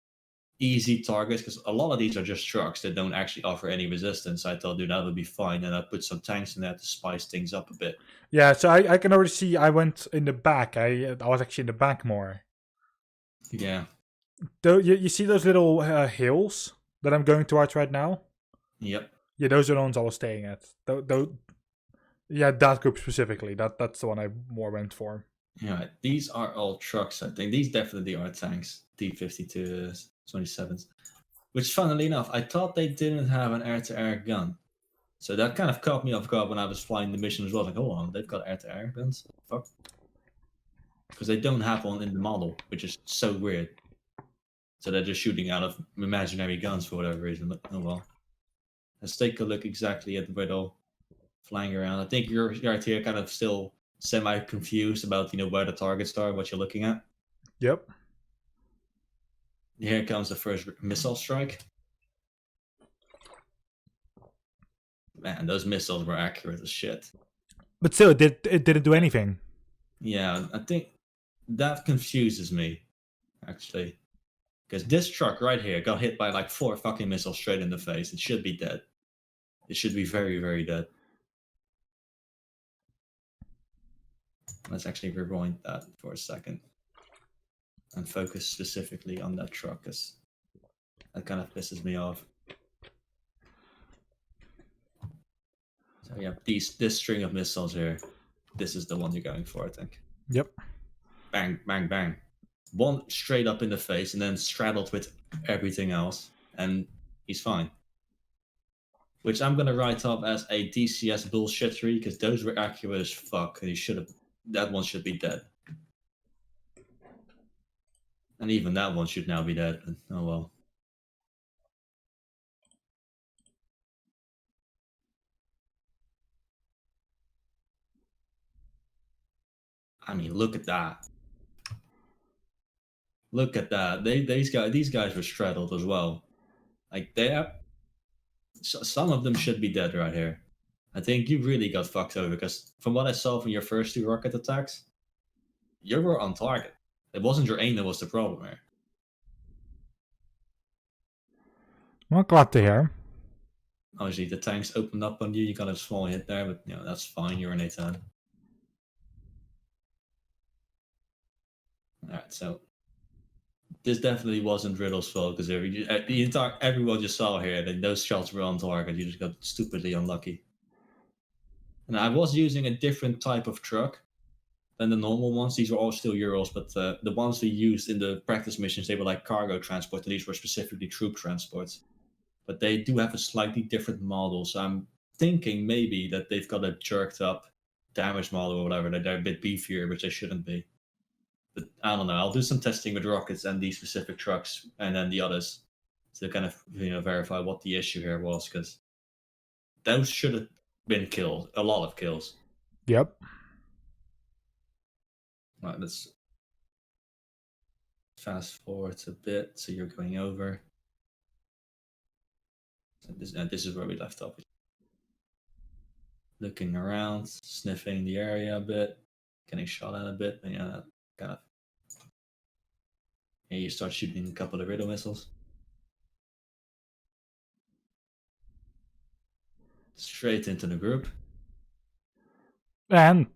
easy targets, because a lot of these are just trucks that don't actually offer any resistance. I thought, dude, that would be fine, and I put some tanks in there to spice things up a bit. Yeah, so I can already see I went in the back. I was actually in the back more. Yeah. Though you see those little hills that I'm going towards right now? Yep. Yeah, those are the ones I was staying at. Yeah, that group specifically. That's the one I more went for. Yeah, these are all trucks, I think. These definitely are tanks, T-52 27s. Which, funnily enough, I thought they didn't have an air-to-air gun. So that kind of caught me off guard when I was flying the mission as well. Like, hold on, they've got air-to-air guns? Fuck. Because they don't have one in the model, which is so weird. So they're just shooting out of imaginary guns for whatever reason. But, oh well. Let's take a look exactly at Riddle flying around. I think you're right here kind of still semi-confused about, where the targets are, what you're looking at. Yep. Here comes the first missile strike. Man, those missiles were accurate as shit. But still, it didn't do anything. Yeah, I think that confuses me, actually. Because this truck right here got hit by like 4 fucking missiles straight in the face. It should be dead. It should be very, very dead. Let's actually rewind that for a second. And focus specifically on that truck, because that kind of pisses me off. So yeah, this string of missiles here, this is the one you're going for, I think. Yep. Bang, bang, bang. One straight up in the face and then straddled with everything else, and he's fine. Which I'm gonna write up as a DCS bullshittery, because those were accurate as fuck, and that one should be dead. And even that one should now be dead, but oh well. I mean, look at that. Look at that. These guys were straddled as well. Like they have, some of them should be dead right here. I think you really got fucked over because from what I saw from your first 2 rocket attacks, you were on target. It wasn't your aim that was the problem here. Well, glad to hear. Obviously, the tanks opened up on you. You got a small hit there, but that's fine. You're an 8-10. Alright, so this definitely wasn't Riddle's fault because everyone you saw here, those shots were on target. You just got stupidly unlucky. And I was using a different type of truck than the normal ones. These were all still Euros, but the ones we used in the practice missions, they were like cargo transport, and these were specifically troop transports. But they do have a slightly different model, so I'm thinking maybe that they've got a jerked up damage model or whatever, that they're a bit beefier, which they shouldn't be. But I don't know. I'll do some testing with rockets and these specific trucks and then the others to kind of verify what the issue here was, because those should have been killed. A lot of kills. Yep. Right, let's fast forward a bit. So you're going over. This is where we left off. Looking around, sniffing the area a bit, getting shot at a bit, and that kind of. And you start shooting a couple of riddle missiles. Straight into the group. And,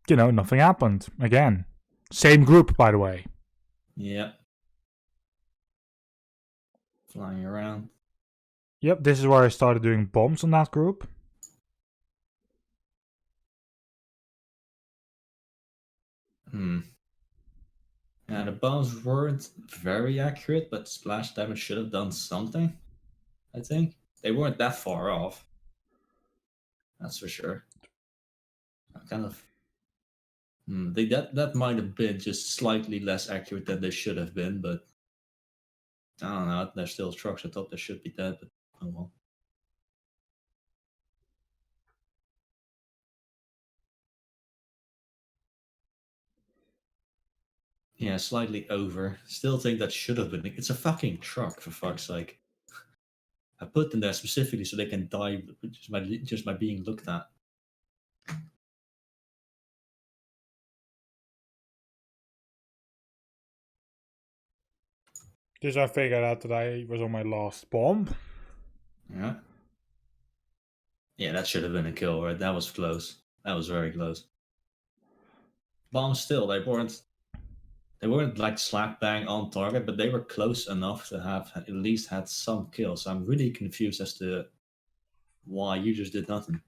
nothing happened. Again. Same group, by the way. Yep. Flying around. Yep, this is where I started doing bombs on that group. Yeah, the bombs weren't very accurate, but splash damage should have done something, I think. They weren't that far off. That's for sure. Kind of. That might have been just slightly less accurate than they should have been, but I don't know. They're still trucks. I thought they should be dead, but oh well. Yeah, slightly over. Still think that should have been. It's a fucking truck, for fuck's sake. I put them there specifically so they can die just by being looked at. This I figured out that I was on my last bomb. Yeah. Yeah, that should have been a kill, right? That was close. That was very close. Bombs still, they weren't like slap bang on target, but they were close enough to have at least had some kills. So I'm really confused as to why you just did nothing.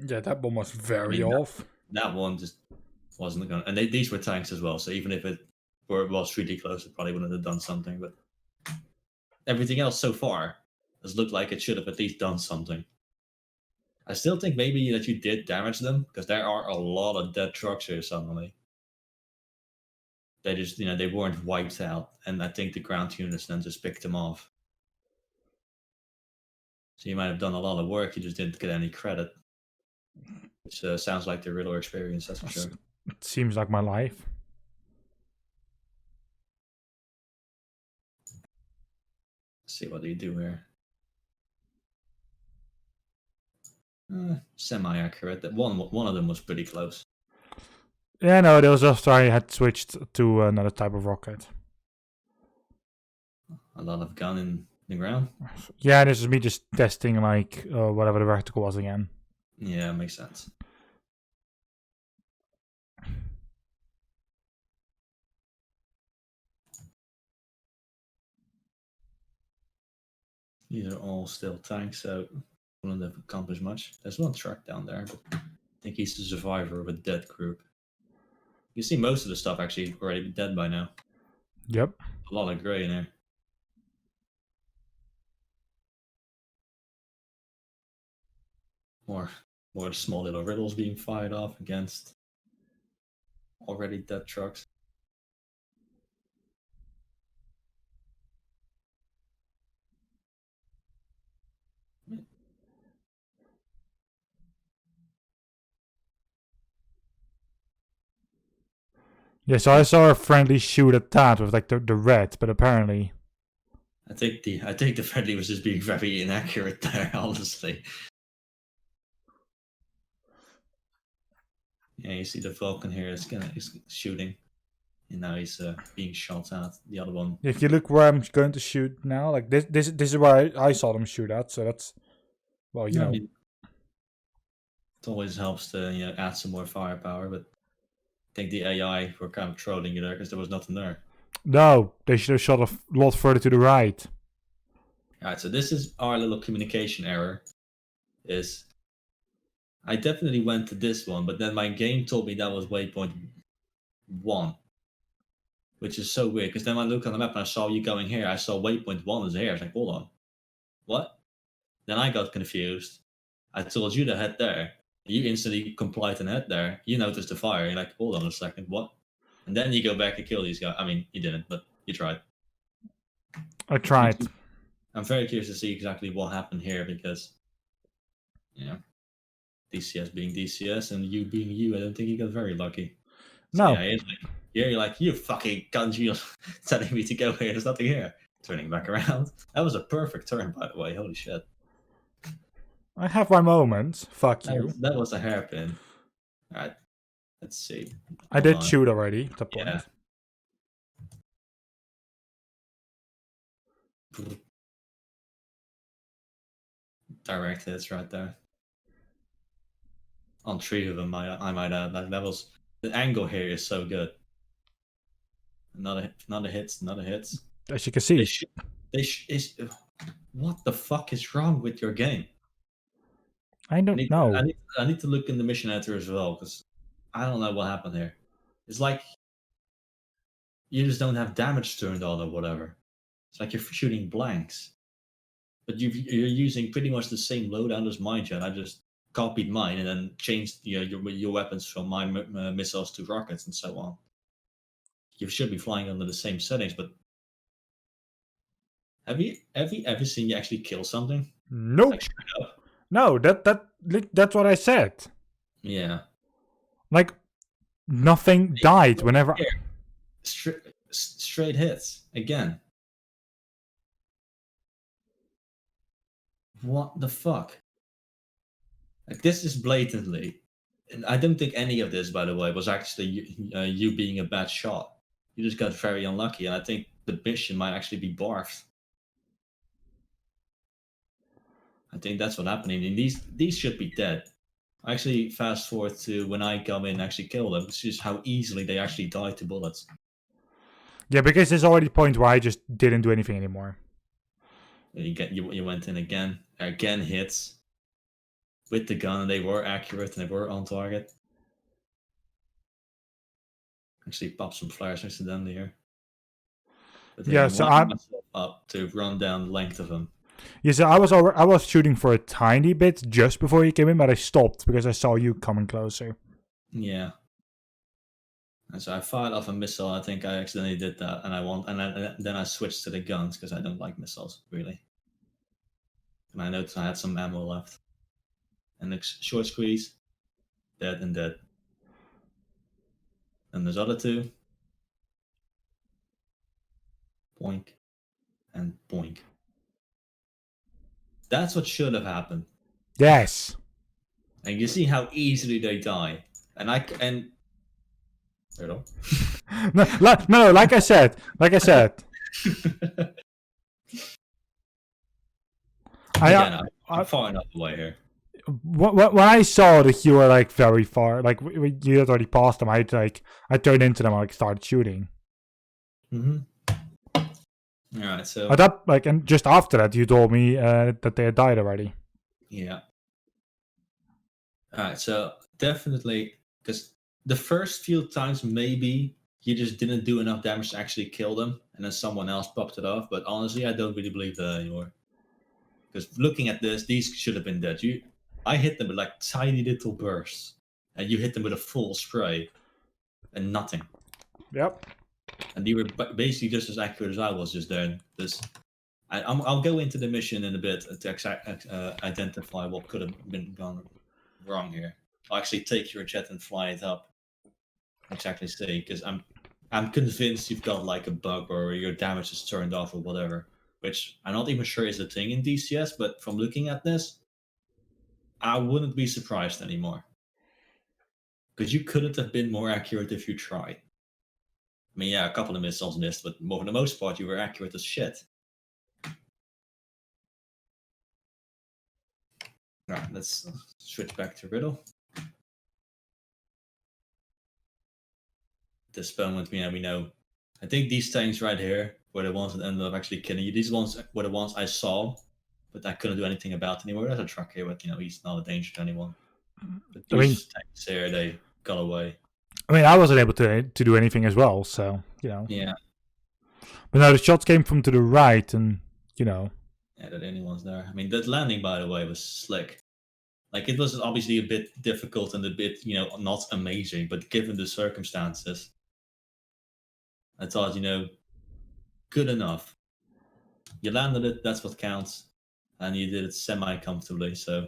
Yeah, that bomb was very off. That one just wasn't going to... And these were tanks as well, so even if it was really close, it probably wouldn't have done something. But everything else so far has looked like it should have at least done something. I still think maybe that you did damage them, because there are a lot of dead trucks here suddenly. They just, they weren't wiped out, and I think the ground units then just picked them off. So you might have done a lot of work, you just didn't get any credit. Which sounds like the Riddle experience, that's for sure. It seems like my life. Let's see, what do you do here? Semi-accurate. That one of them was pretty close. Yeah, no, it was after I had switched to another type of rocket. A lot of gun in the ground? Yeah, this is me just testing like whatever the vertical was again. Yeah, makes sense. These are all still tanks, so wouldn't have accomplished much. There's one truck down there, but I think he's the survivor of a dead group. You see most of the stuff actually already dead by now. Yep. A lot of grey in there. More small little riddles being fired off against already dead trucks. Yeah, so I saw a friendly shoot at that with like the red, but apparently. I think the friendly was just being very inaccurate there, honestly. Yeah, you see the Vulcan here is shooting, and now he's being shot at. The other one. If you look where I'm going to shoot now, like this is where I saw them shoot at. So that's, well, you know. I mean, it always helps to add some more firepower, but I think the AI were kind of trolling you there because there was nothing there. No, they should have shot a lot further to the right. Alright, so this is our little communication error. Is I definitely went to this one, but then my game told me that was waypoint 1. Which is so weird, because then when I looked on the map and I saw you going here, I saw waypoint 1 is here. I was like, hold on. What? Then I got confused. I told you to head there. You instantly complied and head there. You noticed the fire. You're like, hold on a second, what? And then you go back and kill these guys. I mean, you didn't, but you tried. I tried. I'm very curious to see exactly what happened here because, DCS being DCS and you being you, I don't think you got very lucky. So, No. you're like, you fucking cunt, you're telling me to go here, there's nothing here. Turning back around. That was a perfect turn, by the way, holy shit. I have my moments. Fuck you. That was a hairpin. Alright, let's see. I did shoot already at the point. Yeah. Direct hits right there. On 3 of them, I might add. That was the angle here is so good. Another hits. As you can see. What the fuck is wrong with your game? I don't know. I need to look in the mission editor as well because I don't know what happened here. It's like you just don't have damage turned on or whatever. It's like you're shooting blanks, but you're using pretty much the same loadout as mine. I just copied mine and then changed your weapons from my missiles to rockets and so on. You should be flying under the same settings, but have you ever seen you actually kill something? Nope. Like, straight up? No, that's what I said. Yeah. Like nothing died whenever. Straight hits again. What the fuck? Like, this is blatantly, and I don't think any of this, by the way, was actually you being a bad shot. You just got very unlucky, and I think the mission might actually be barfed. I think that's what happened. And these should be dead. I actually fast forward to when I come in and actually kill them. It's just how easily they actually die to bullets. Yeah, because there's already a point where I just didn't do anything anymore. You went in again hits with the gun, and they were accurate and they were on target. Actually, pop some flares accidentally here. But yeah, so I'm up to run down the length of them. Yeah, so I was shooting for a tiny bit just before you came in, but I stopped because I saw you coming closer. Yeah. And so I fired off a missile. I think I accidentally did that, and then I switched to the guns because I don't like missiles really. And I noticed I had some ammo left. And the short squeeze, dead and dead. And there's other 2. Boink and boink. That's what should have happened. Yes. And you see how easily they die. Hello? No, like I said. I'm far enough away here. When I saw that you were like very far, like you had already passed them, I turned into them and like started shooting. Mm-hmm. All right, so and just after that, you told me that they had died already. Yeah. All right, so definitely, because the first few times maybe you just didn't do enough damage to actually kill them, and then someone else popped it off. But honestly, I don't really believe that anymore. Because looking at this, these should have been dead. I hit them with like tiny little bursts, and you hit them with a full spray, and nothing. Yep. And you were basically just as accurate as I was just then. I'll go into the mission in a bit to identify what could have been gone wrong here. I'll actually take your jet and fly it up. Exactly see, because I'm convinced you've got like a bug or your damage is turned off or whatever, which I'm not even sure is a thing in DCS, but from looking at this, I wouldn't be surprised anymore. Because you couldn't have been more accurate if you tried. I mean, yeah, a couple of missiles missed, but for the most part, you were accurate as shit. Alright, let's switch back to Riddle. This spawn with me, and we know. I think these tanks right here were the ones that ended up actually killing you. These ones were the ones I saw, but I couldn't do anything about anymore. There's a truck here, but he's not a danger to anyone. But these tanks here, they got away. I mean, I wasn't able to do anything as well, so Yeah. But no, the shots came from to the right, and Yeah, they're the only ones there. I mean, that landing, by the way, was slick. Like, it was obviously a bit difficult and a bit, not amazing, but given the circumstances, I thought, good enough. You landed it, that's what counts, and you did it semi-comfortably, so...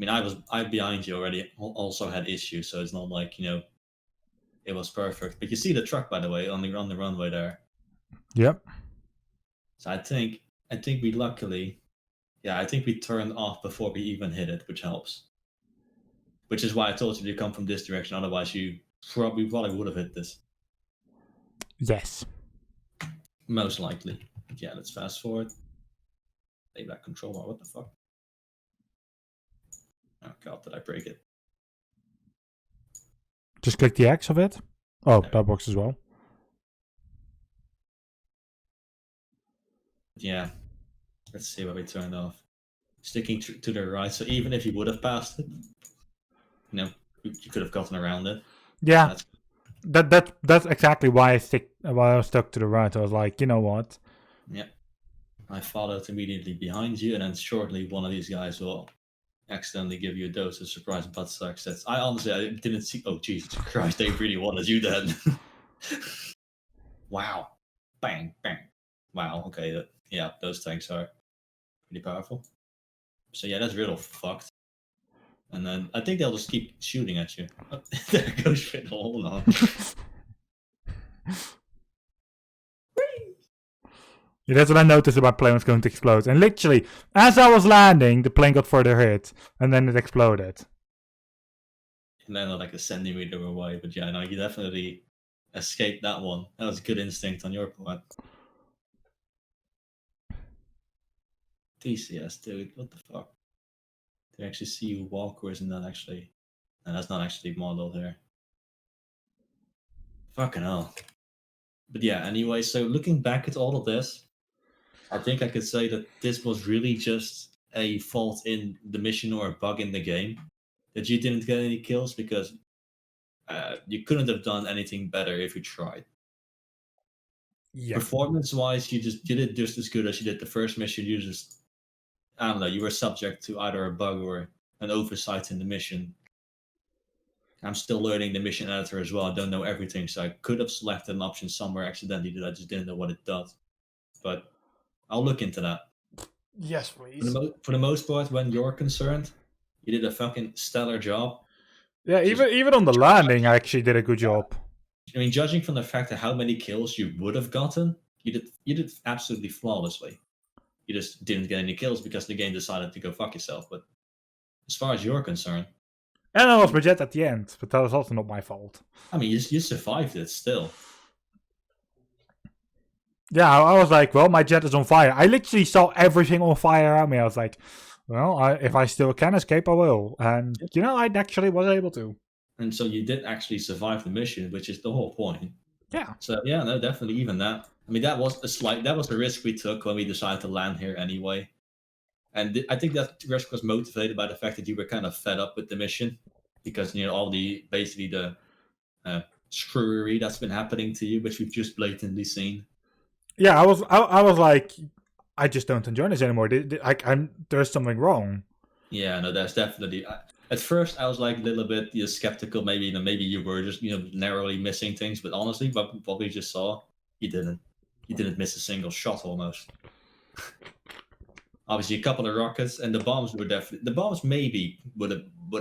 I mean, I behind you already also had issues, so it's not like, it was perfect. But you see the truck, by the way, on the runway there. Yep. So I think we luckily... Yeah, I think we turned off before we even hit it, which helps. Which is why I told you to come from this direction, otherwise you probably would have hit this. Yes. Most likely. But yeah, let's fast forward. Take that controller, what the fuck? Oh god, did I break it? Just click the X of it. Oh, that works as well. Yeah. Let's see what we turned off. Sticking to the right, so even if you would have passed it, you could have gotten around it. Yeah. That's exactly why I was stuck to the right. I was like, you know what? Yeah. I followed immediately behind you, and then shortly one of these guys will accidentally give you a dose of surprise butt sucks. I didn't see. Oh Jesus Christ! They really wanted you then. Wow! Bang! Bang! Wow. Okay. Yeah, those tanks are pretty powerful. So yeah, that's Riddle fucked. And then I think they'll just keep shooting at you. Oh, there goes Riddle. Hold on. Yeah, that's when I noticed that my plane was going to explode. And literally, as I was landing, the plane got further hit, and then it exploded. And then like a centimeter away, but yeah, no, you definitely escaped that one. That was good instinct on your part. DCS, dude, what the fuck? They actually see you walk, or isn't that actually... No, that's not actually modeled here. Fucking hell. But yeah, anyway, so looking back at all of this, I think I could say that this was really just a fault in the mission or a bug in the game. That you didn't get any kills because you couldn't have done anything better if you tried. Yeah. Performance-wise, you did it just as good as you did the first mission. You just... I don't know, you were subject to either a bug or an oversight in the mission. I'm still learning the mission editor as well. I don't know everything, so I could have selected an option somewhere accidentally that I just didn't know what it does. But I'll look into that. Yes, please. For the most part, when you're concerned, you did a fucking stellar job. Yeah, even on the landing, I actually did a good job. I mean, judging from the fact of how many kills you would have gotten, you did absolutely flawlessly. You just didn't get any kills because the game decided to go fuck yourself. But as far as you're concerned... And I lost my jet at the end, but that was also not my fault. I mean, you survived it still. Yeah, I was like, well, my jet is on fire. I literally saw everything on fire around me. I was like, well, if I still can escape, I will. And, I actually was able to. And so you did actually survive the mission, which is the whole point. Yeah. So, yeah, no, definitely even that. I mean, that was a risk we took when we decided to land here anyway. And I think that risk was motivated by the fact that you were kind of fed up with the mission. Because, all the screwery that's been happening to you, which we've just blatantly seen. Yeah, I was like, I just don't enjoy this anymore. There's something wrong. Yeah, no, there's definitely... At first, I was like a little bit skeptical. Maybe you were just narrowly missing things. But honestly, what we just saw, you didn't. You didn't miss a single shot almost. Obviously, a couple of rockets and the bombs were definitely... The bombs maybe would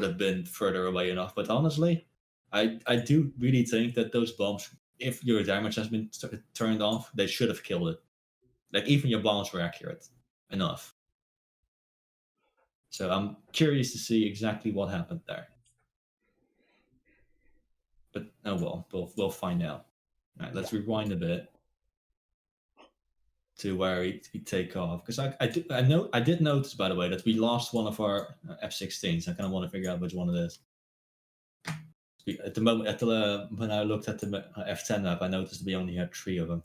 have been further away enough. But honestly, I do really think that those bombs if your damage has been turned off, they should have killed it. Like even your bombs were accurate enough. So I'm curious to see exactly what happened there. But oh well, we'll find out. All right, let's rewind a bit to where we take off, because I did notice, by the way, that we lost one of our F-16s. I kind of want to figure out which one it is. At the moment, when I looked at the F-10 map, I noticed we only had 3 of them.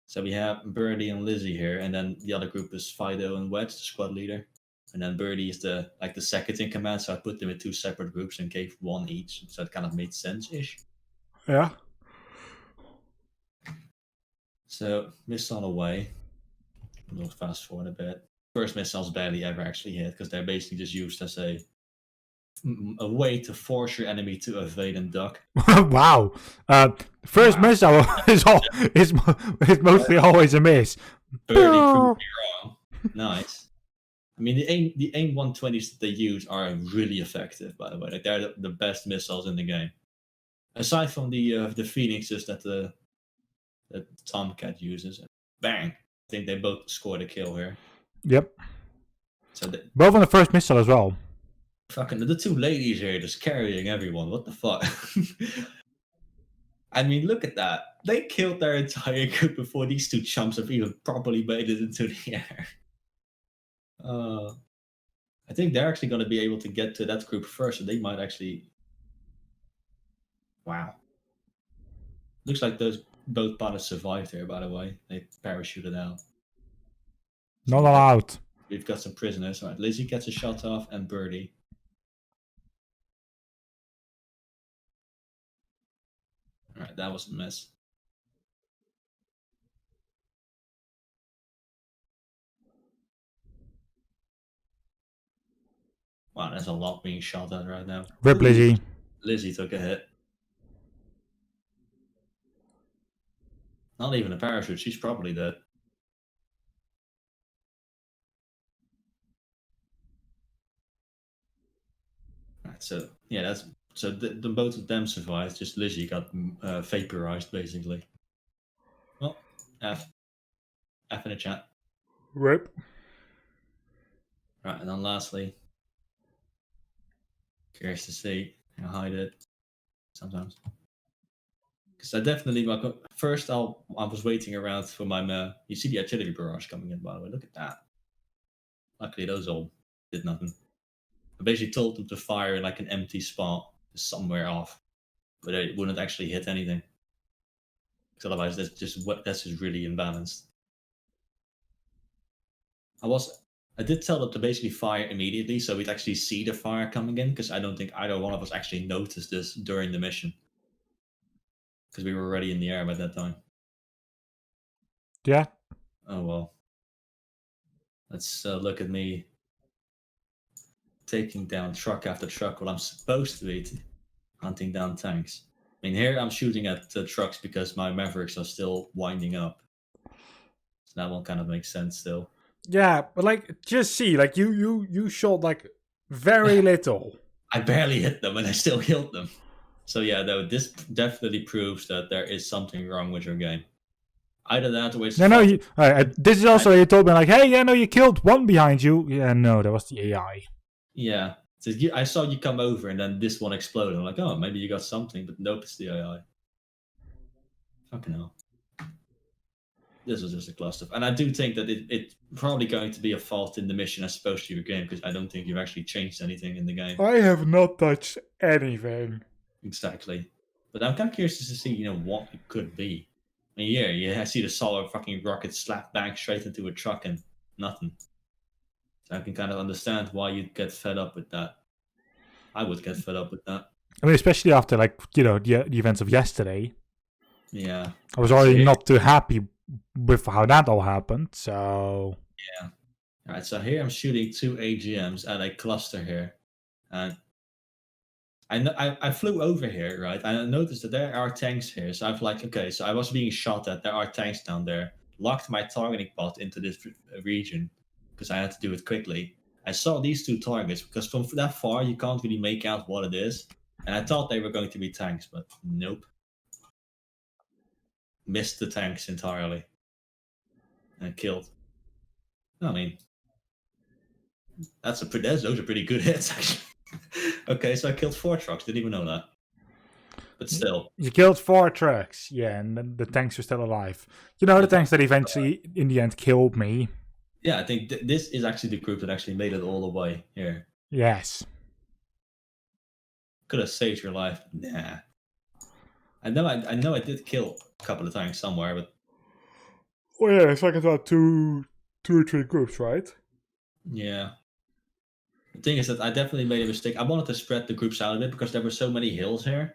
So we have Birdie and Lizzie here, and then the other group is Fido and Wedge, the squad leader. And then Birdie is the second in command, so I put them in 2 separate groups and gave 1 each. So it kind of made sense-ish. Yeah. So missile away. We'll fast forward a bit. First missiles barely ever actually hit, because they're basically just used as a way to force your enemy to evade and duck. Wow. First missile is mostly always a miss. Birdie proved me wrong. Nice. I mean, the AIM 120s that they use are really effective, by the way. Like they're the best missiles in the game. Aside from the Phoenixes that Tomcat uses. Bang! I think they both scored a kill here. Yep. So both on the first missile as well. Fucking the 2 ladies here just carrying everyone. What the fuck? I mean, look at that. They killed their entire group before these 2 chumps have even properly made it into the air. I think they're actually going to be able to get to that group first, so they might actually... Wow. Looks like those both pilots survived here, by the way. They parachuted out. Not allowed. We've got some prisoners. All right, Lizzie gets a shot off, and Birdie. All right, that was a mess. Wow, there's a lot being shot at right now. Rip Lizzie. Lizzie took a hit. Not even a parachute. She's probably dead. Right, so yeah, that's the both of them survived. Just Lizzie got vaporized basically. Well, F in the chat. Rip. Right, and then lastly, curious to see how high did sometimes. Because I definitely, first I was waiting around for my, you see the artillery barrage coming in, by the way, look at that. Luckily those all did nothing. I basically told them to fire in like an empty spot, somewhere off, but it wouldn't actually hit anything. Because otherwise that's just really imbalanced. I did tell them to basically fire immediately, so we'd actually see the fire coming in, because I don't think either one of us actually noticed this during the mission. Because we were already in the air by that time. Yeah. Oh well. Let's look at me taking down truck after truck while I'm supposed to be hunting down tanks. I mean, here I'm shooting at trucks because my Mavericks are still winding up. So that one kind of makes sense still. Yeah, but like, just see, like you shot like very little. I barely hit them and I still killed them. So yeah, though, this definitely proves that there is something wrong with your game. Either that or it's... No, this is also, you told me like, hey, yeah, no, you killed one behind you. Yeah, no, that was the AI. Yeah. So I saw you come over and then this one exploded. I'm like, oh, maybe you got something, but nope, it's the AI. Fucking hell. This was just a cluster. And I do think that it's probably going to be a fault in the mission as opposed to your game, because I don't think you've actually changed anything in the game. I have not touched anything. Exactly. But I'm kind of curious to see, what it could be. I mean, yeah, I see the solid fucking rocket slap bang straight into a truck and nothing. So I can kind of understand why you'd get fed up with that. I would get fed up with that. I mean, especially after, like, the events of yesterday. Yeah. I was already not too happy with how that all happened, so... Yeah. Alright, so here I'm shooting 2 AGMs at a cluster here. And I flew over here, right? And I noticed that there are tanks here. So I was like, okay, so I was being shot at. There are tanks down there. Locked my targeting pod into this region because I had to do it quickly. I saw these 2 targets because from that far, you can't really make out what it is. And I thought they were going to be tanks, but nope. missed the tanks entirely and killed. I mean, those are pretty good hits, actually. Okay, so I killed 4 trucks. Didn't even know that. But still. You killed 4 trucks, yeah, and then the tanks were still alive. You know, the tanks that eventually, in the end, killed me. Yeah, I think this is actually the group that actually made it all the way here. Yes. Could have saved your life. Nah. I know I did kill a couple of tanks somewhere, but... Oh yeah, it's like about 2 or 3 groups, right? Yeah. The thing is that I definitely made a mistake. I wanted to spread the groups out a bit because there were so many hills here.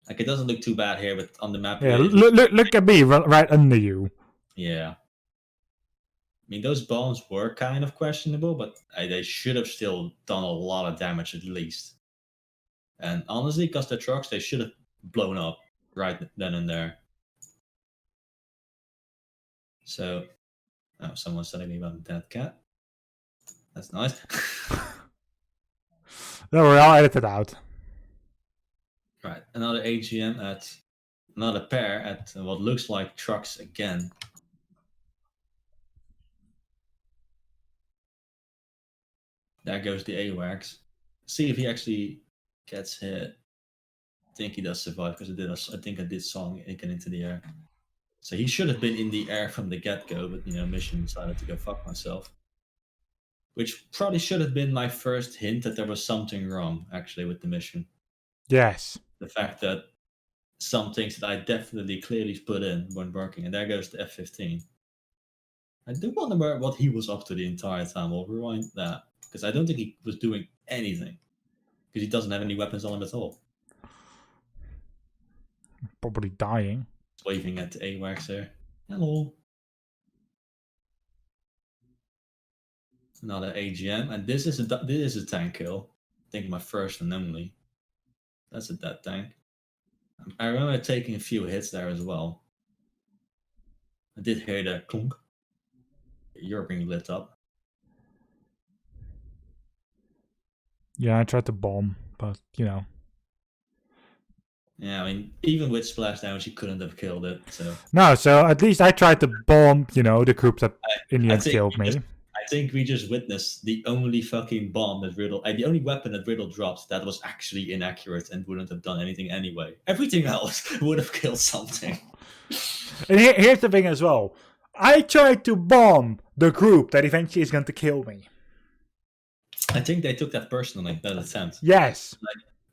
Like, it doesn't look too bad here, but on the map... Yeah, look at me, right under you. Yeah. I mean, those bombs were kind of questionable, but they should have still done a lot of damage at least. And honestly, because the trucks, they should have blown up right then and there. So, oh, someone's telling me about a dead cat. That's nice. Don't worry, I'll edit it out. Right, another AGM at another pair at what looks like trucks again. There goes the AWACS. See if he actually gets hit. I think he does survive because I think I did saw him get into the air. So he should have been in the air from the get-go, but mission decided to go fuck myself. Which probably should have been my first hint that there was something wrong actually with the mission. Yes. The fact that some things that I definitely clearly put in weren't working, and there goes the F-15. I do wonder what he was up to the entire time. I'll rewind that. Because I don't think he was doing anything. Because he doesn't have any weapons on him at all. Probably dying. Waving at the AWACS there. Hello. Another AGM. And this is a tank kill. I think my first and only. That's a dead tank. I remember taking a few hits there as well. I did hear the clunk. You're being lit up. Yeah, I tried to bomb, but Yeah, I mean, even with splash damage, you couldn't have killed it. So no, so at least I tried to bomb, the group that in the end killed me. I think we just witnessed the only fucking bomb that Riddle, the only weapon that Riddle dropped that was actually inaccurate and wouldn't have done anything anyway. Everything else would have killed something. And here's the thing as well. I tried to bomb the group that eventually is going to kill me. I think they took that personally, that attempt. Yes.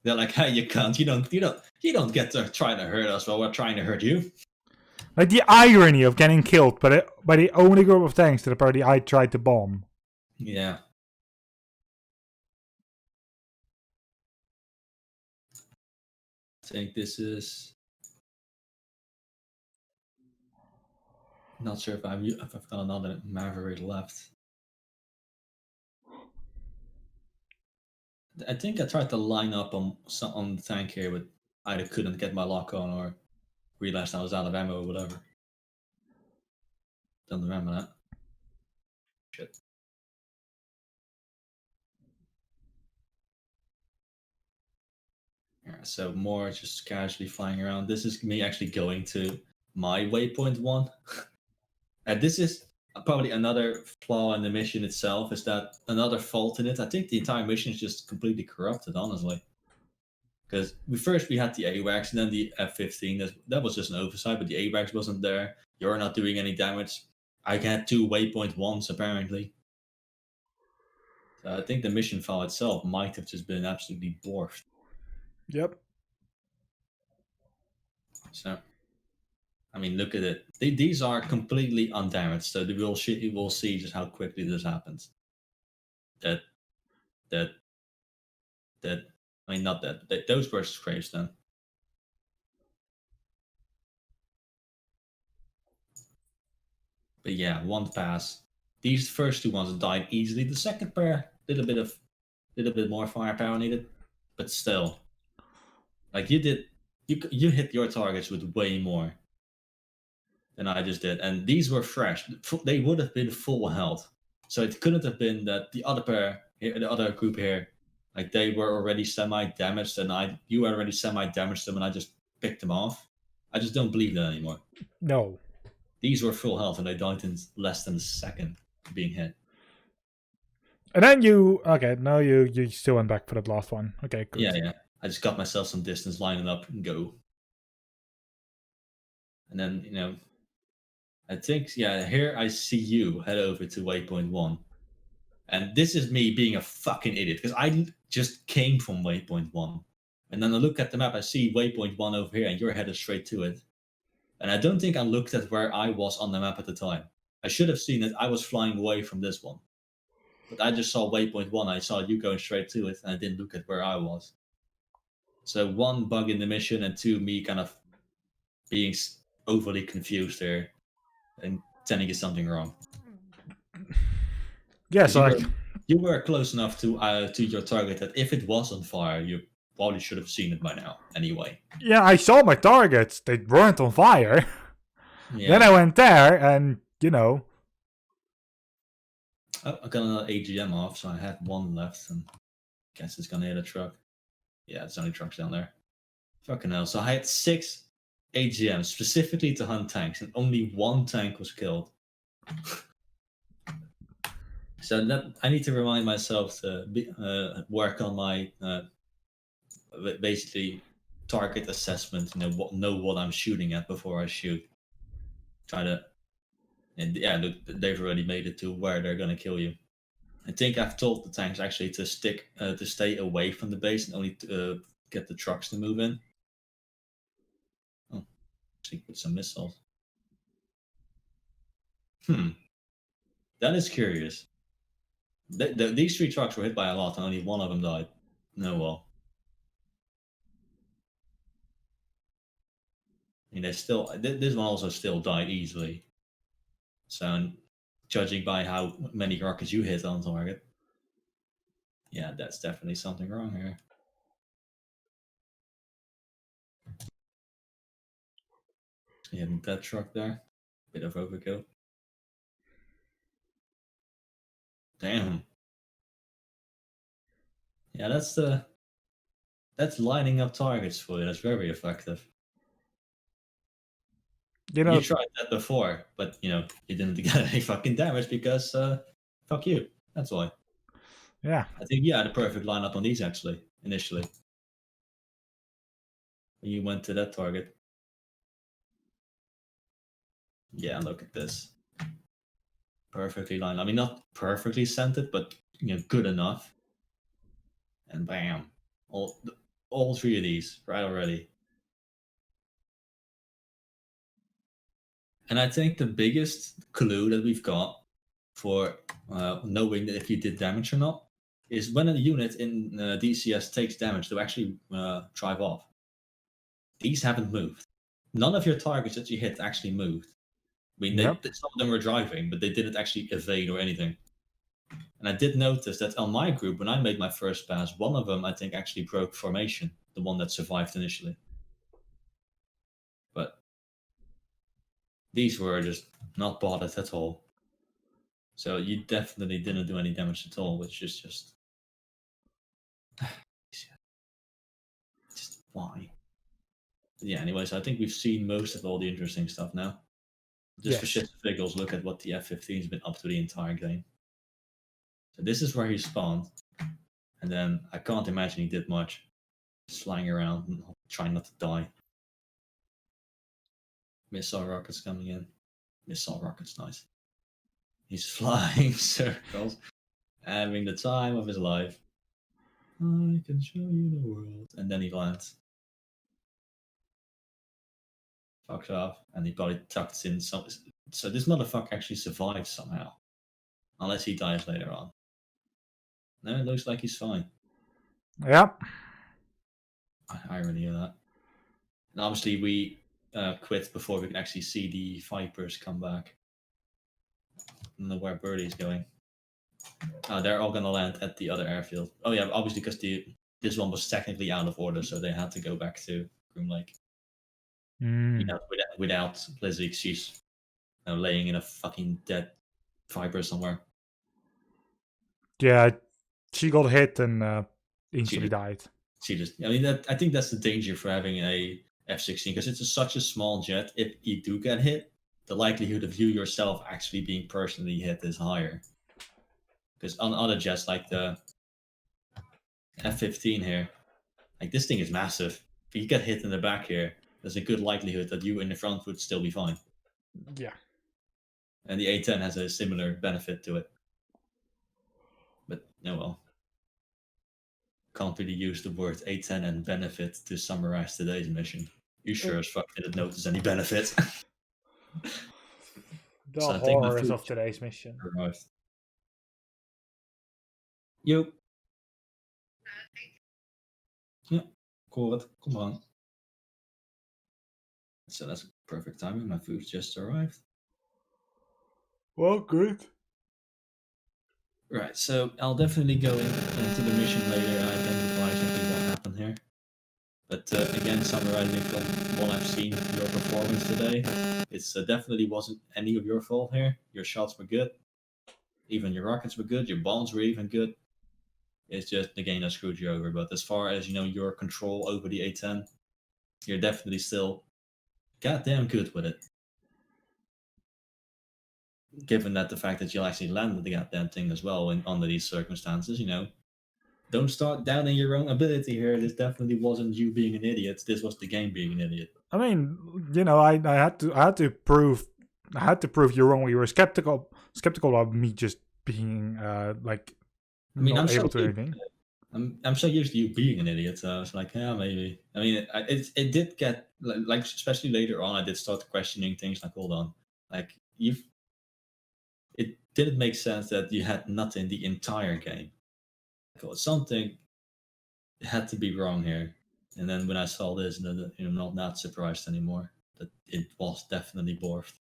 They're like, hey, you can't. You don't get to try to hurt us while we're trying to hurt you. Like the irony of getting killed by the only group of tanks that apparently I tried to bomb. Yeah. I think this is... Not sure if I've got another Maverick left. I think I tried to line up on the tank here, but either couldn't get my lock on or realized I was out of ammo or whatever. Don't remember that. Shit. Yeah, so more just casually flying around. This is me actually going to my waypoint 1. And this is probably another flaw in the mission itself, is that another fault in it. I think the entire mission is just completely corrupted, honestly. Because we had the AWACS and then the F-15. That was just an oversight, but the AWACS wasn't there. You're not doing any damage. I had 2 waypoint 1s, apparently. So I think the mission file itself might have just been absolutely dwarfed. Yep. So, I mean, look at it. These are completely undamaged, so we'll see just how quickly this happens. That. I mean, not that. Those were scrapes then. But yeah, 1 pass. These first 2 ones died easily. The second pair, little bit more firepower needed, but still, like you hit your targets with way more than I just did, and these were fresh. They would have been full health, so it couldn't have been that the other pair, the other group here, like they were already semi-damaged, and you already semi-damaged them, and I just picked them off. I just don't believe that anymore. No. These were full health and they died in less than a second being hit. And then you still went back for that last one. Okay, good. Yeah. I just got myself some distance, lining up and go. And then, I think, here I see you head over to waypoint 1. And this is me being a fucking idiot, because I just came from waypoint 1. And then I look at the map, I see waypoint 1 over here, and you're headed straight to it. And I don't think I looked at where I was on the map at the time. I should have seen that I was flying away from this one. But I just saw waypoint 1, I saw you going straight to it, and I didn't look at where I was. So 1, bug in the mission, and 2, me kind of being overly confused there and telling you something wrong. Yeah, so you were close enough to your target that if it was on fire, you probably should have seen it by now anyway. Yeah, I saw my targets. They weren't on fire. Yeah. Then I went there and, Oh, I got another AGM off, so I had 1 left, and guess it's gonna hit a truck. Yeah, there's only trucks down there. Fucking hell. So I had 6 AGMs specifically to hunt tanks, and only 1 tank was killed. So that I need to remind myself to work on my basically target assessment. Know what I'm shooting at before I shoot. Try to, and yeah, look, they've already made it to where they're gonna kill you. I think I've told the tanks actually to stay away from the base and only get the trucks to move in. Oh, actually put some missiles. That is curious. These 3 trucks were hit by a lot, and only 1 of them died. No, well. I mean, this one also still died easily. So, judging by how many rockets you hit on target, yeah, that's definitely something wrong here. Yeah, that truck there, bit of overkill. Damn. Yeah, that's lining up targets for you. That's very effective. You tried that before, but you didn't get any fucking damage because fuck you. That's why. Yeah. I think you had a perfect lineup on these actually, initially. When you went to that target. Yeah, look at this. Perfectly lined. I mean, not perfectly centered, but good enough. And bam, all 3 of these right already. And I think the biggest clue that we've got for knowing that if you did damage or not is when a unit in DCS takes damage, to actually drive off. These haven't moved. None of your targets that you hit actually moved. I mean, some of them were driving, but they didn't actually evade or anything. And I did notice that on my group, when I made my first pass, 1 of them, I think, actually broke formation, the one that survived initially. But these were just not bothered at all. So you definitely didn't do any damage at all, which is just why? But yeah, anyways, I think we've seen most of all the interesting stuff now. Just for shits and giggles, look at what the F-15's been up to the entire game. So this is where he spawned. And then I can't imagine he did much. Just flying around and trying not to die. Missile rockets coming in. Missile rockets, nice. He's flying circles, having the time of his life. I can show you the world. And then he lands. Fucks off, and he probably tucks in some. So this motherfucker actually survives somehow. Unless he dies later on. No, it looks like he's fine. Yep. I already knew that. And obviously we quit before we can actually see the Vipers come back. I don't know where Birdie's going. They're all going to land at the other airfield. Oh yeah, obviously because this one was technically out of order, so they had to go back to Groom Lake. Without Blizzard, she's laying in a fucking dead Viper somewhere. Yeah, she got hit and instantly died. I mean, I think that's the danger for having a F-16 because it's such a small jet. If you do get hit, the likelihood of you yourself actually being personally hit is higher. Because on other jets like the F-15 here, like this thing is massive. If you get hit in the back here, there's a good likelihood that you in the front would still be fine. Yeah. And the A-10 has a similar benefit to it. But no, well. Can't really use the word A-10 and benefit to summarize today's mission. You sure as fuck didn't notice any benefit. The So I think my horrors food of today's mission. arrived. Yo. Ja, ik hoor het. Kom maar aan. So that's perfect timing. My food just arrived. Well, good. Right, so I'll definitely go into the mission later and identify exactly what happened here. But again, summarizing from what I've seen of your performance today, it's definitely wasn't any of your fault here. Your shots were good. Even your rockets were good. Your bombs were even good. It's just the game that screwed you over. But as far as, your control over the A-10, you're definitely still goddamn good with it. Given that the fact that you'll actually land the goddamn thing as well under these circumstances, don't start doubting your own ability here. This definitely wasn't you being an idiot. This was the game being an idiot. I mean, I had to prove you wrong. You were skeptical of me just being not able to do anything. I'm so used to you being an idiot. So I was like, yeah, maybe. I mean, it did get like especially later on. I did start questioning things like, hold on, like it didn't make sense that you had nothing the entire game. Something had to be wrong here. And then when I saw this, I'm not surprised anymore that it was definitely Borf.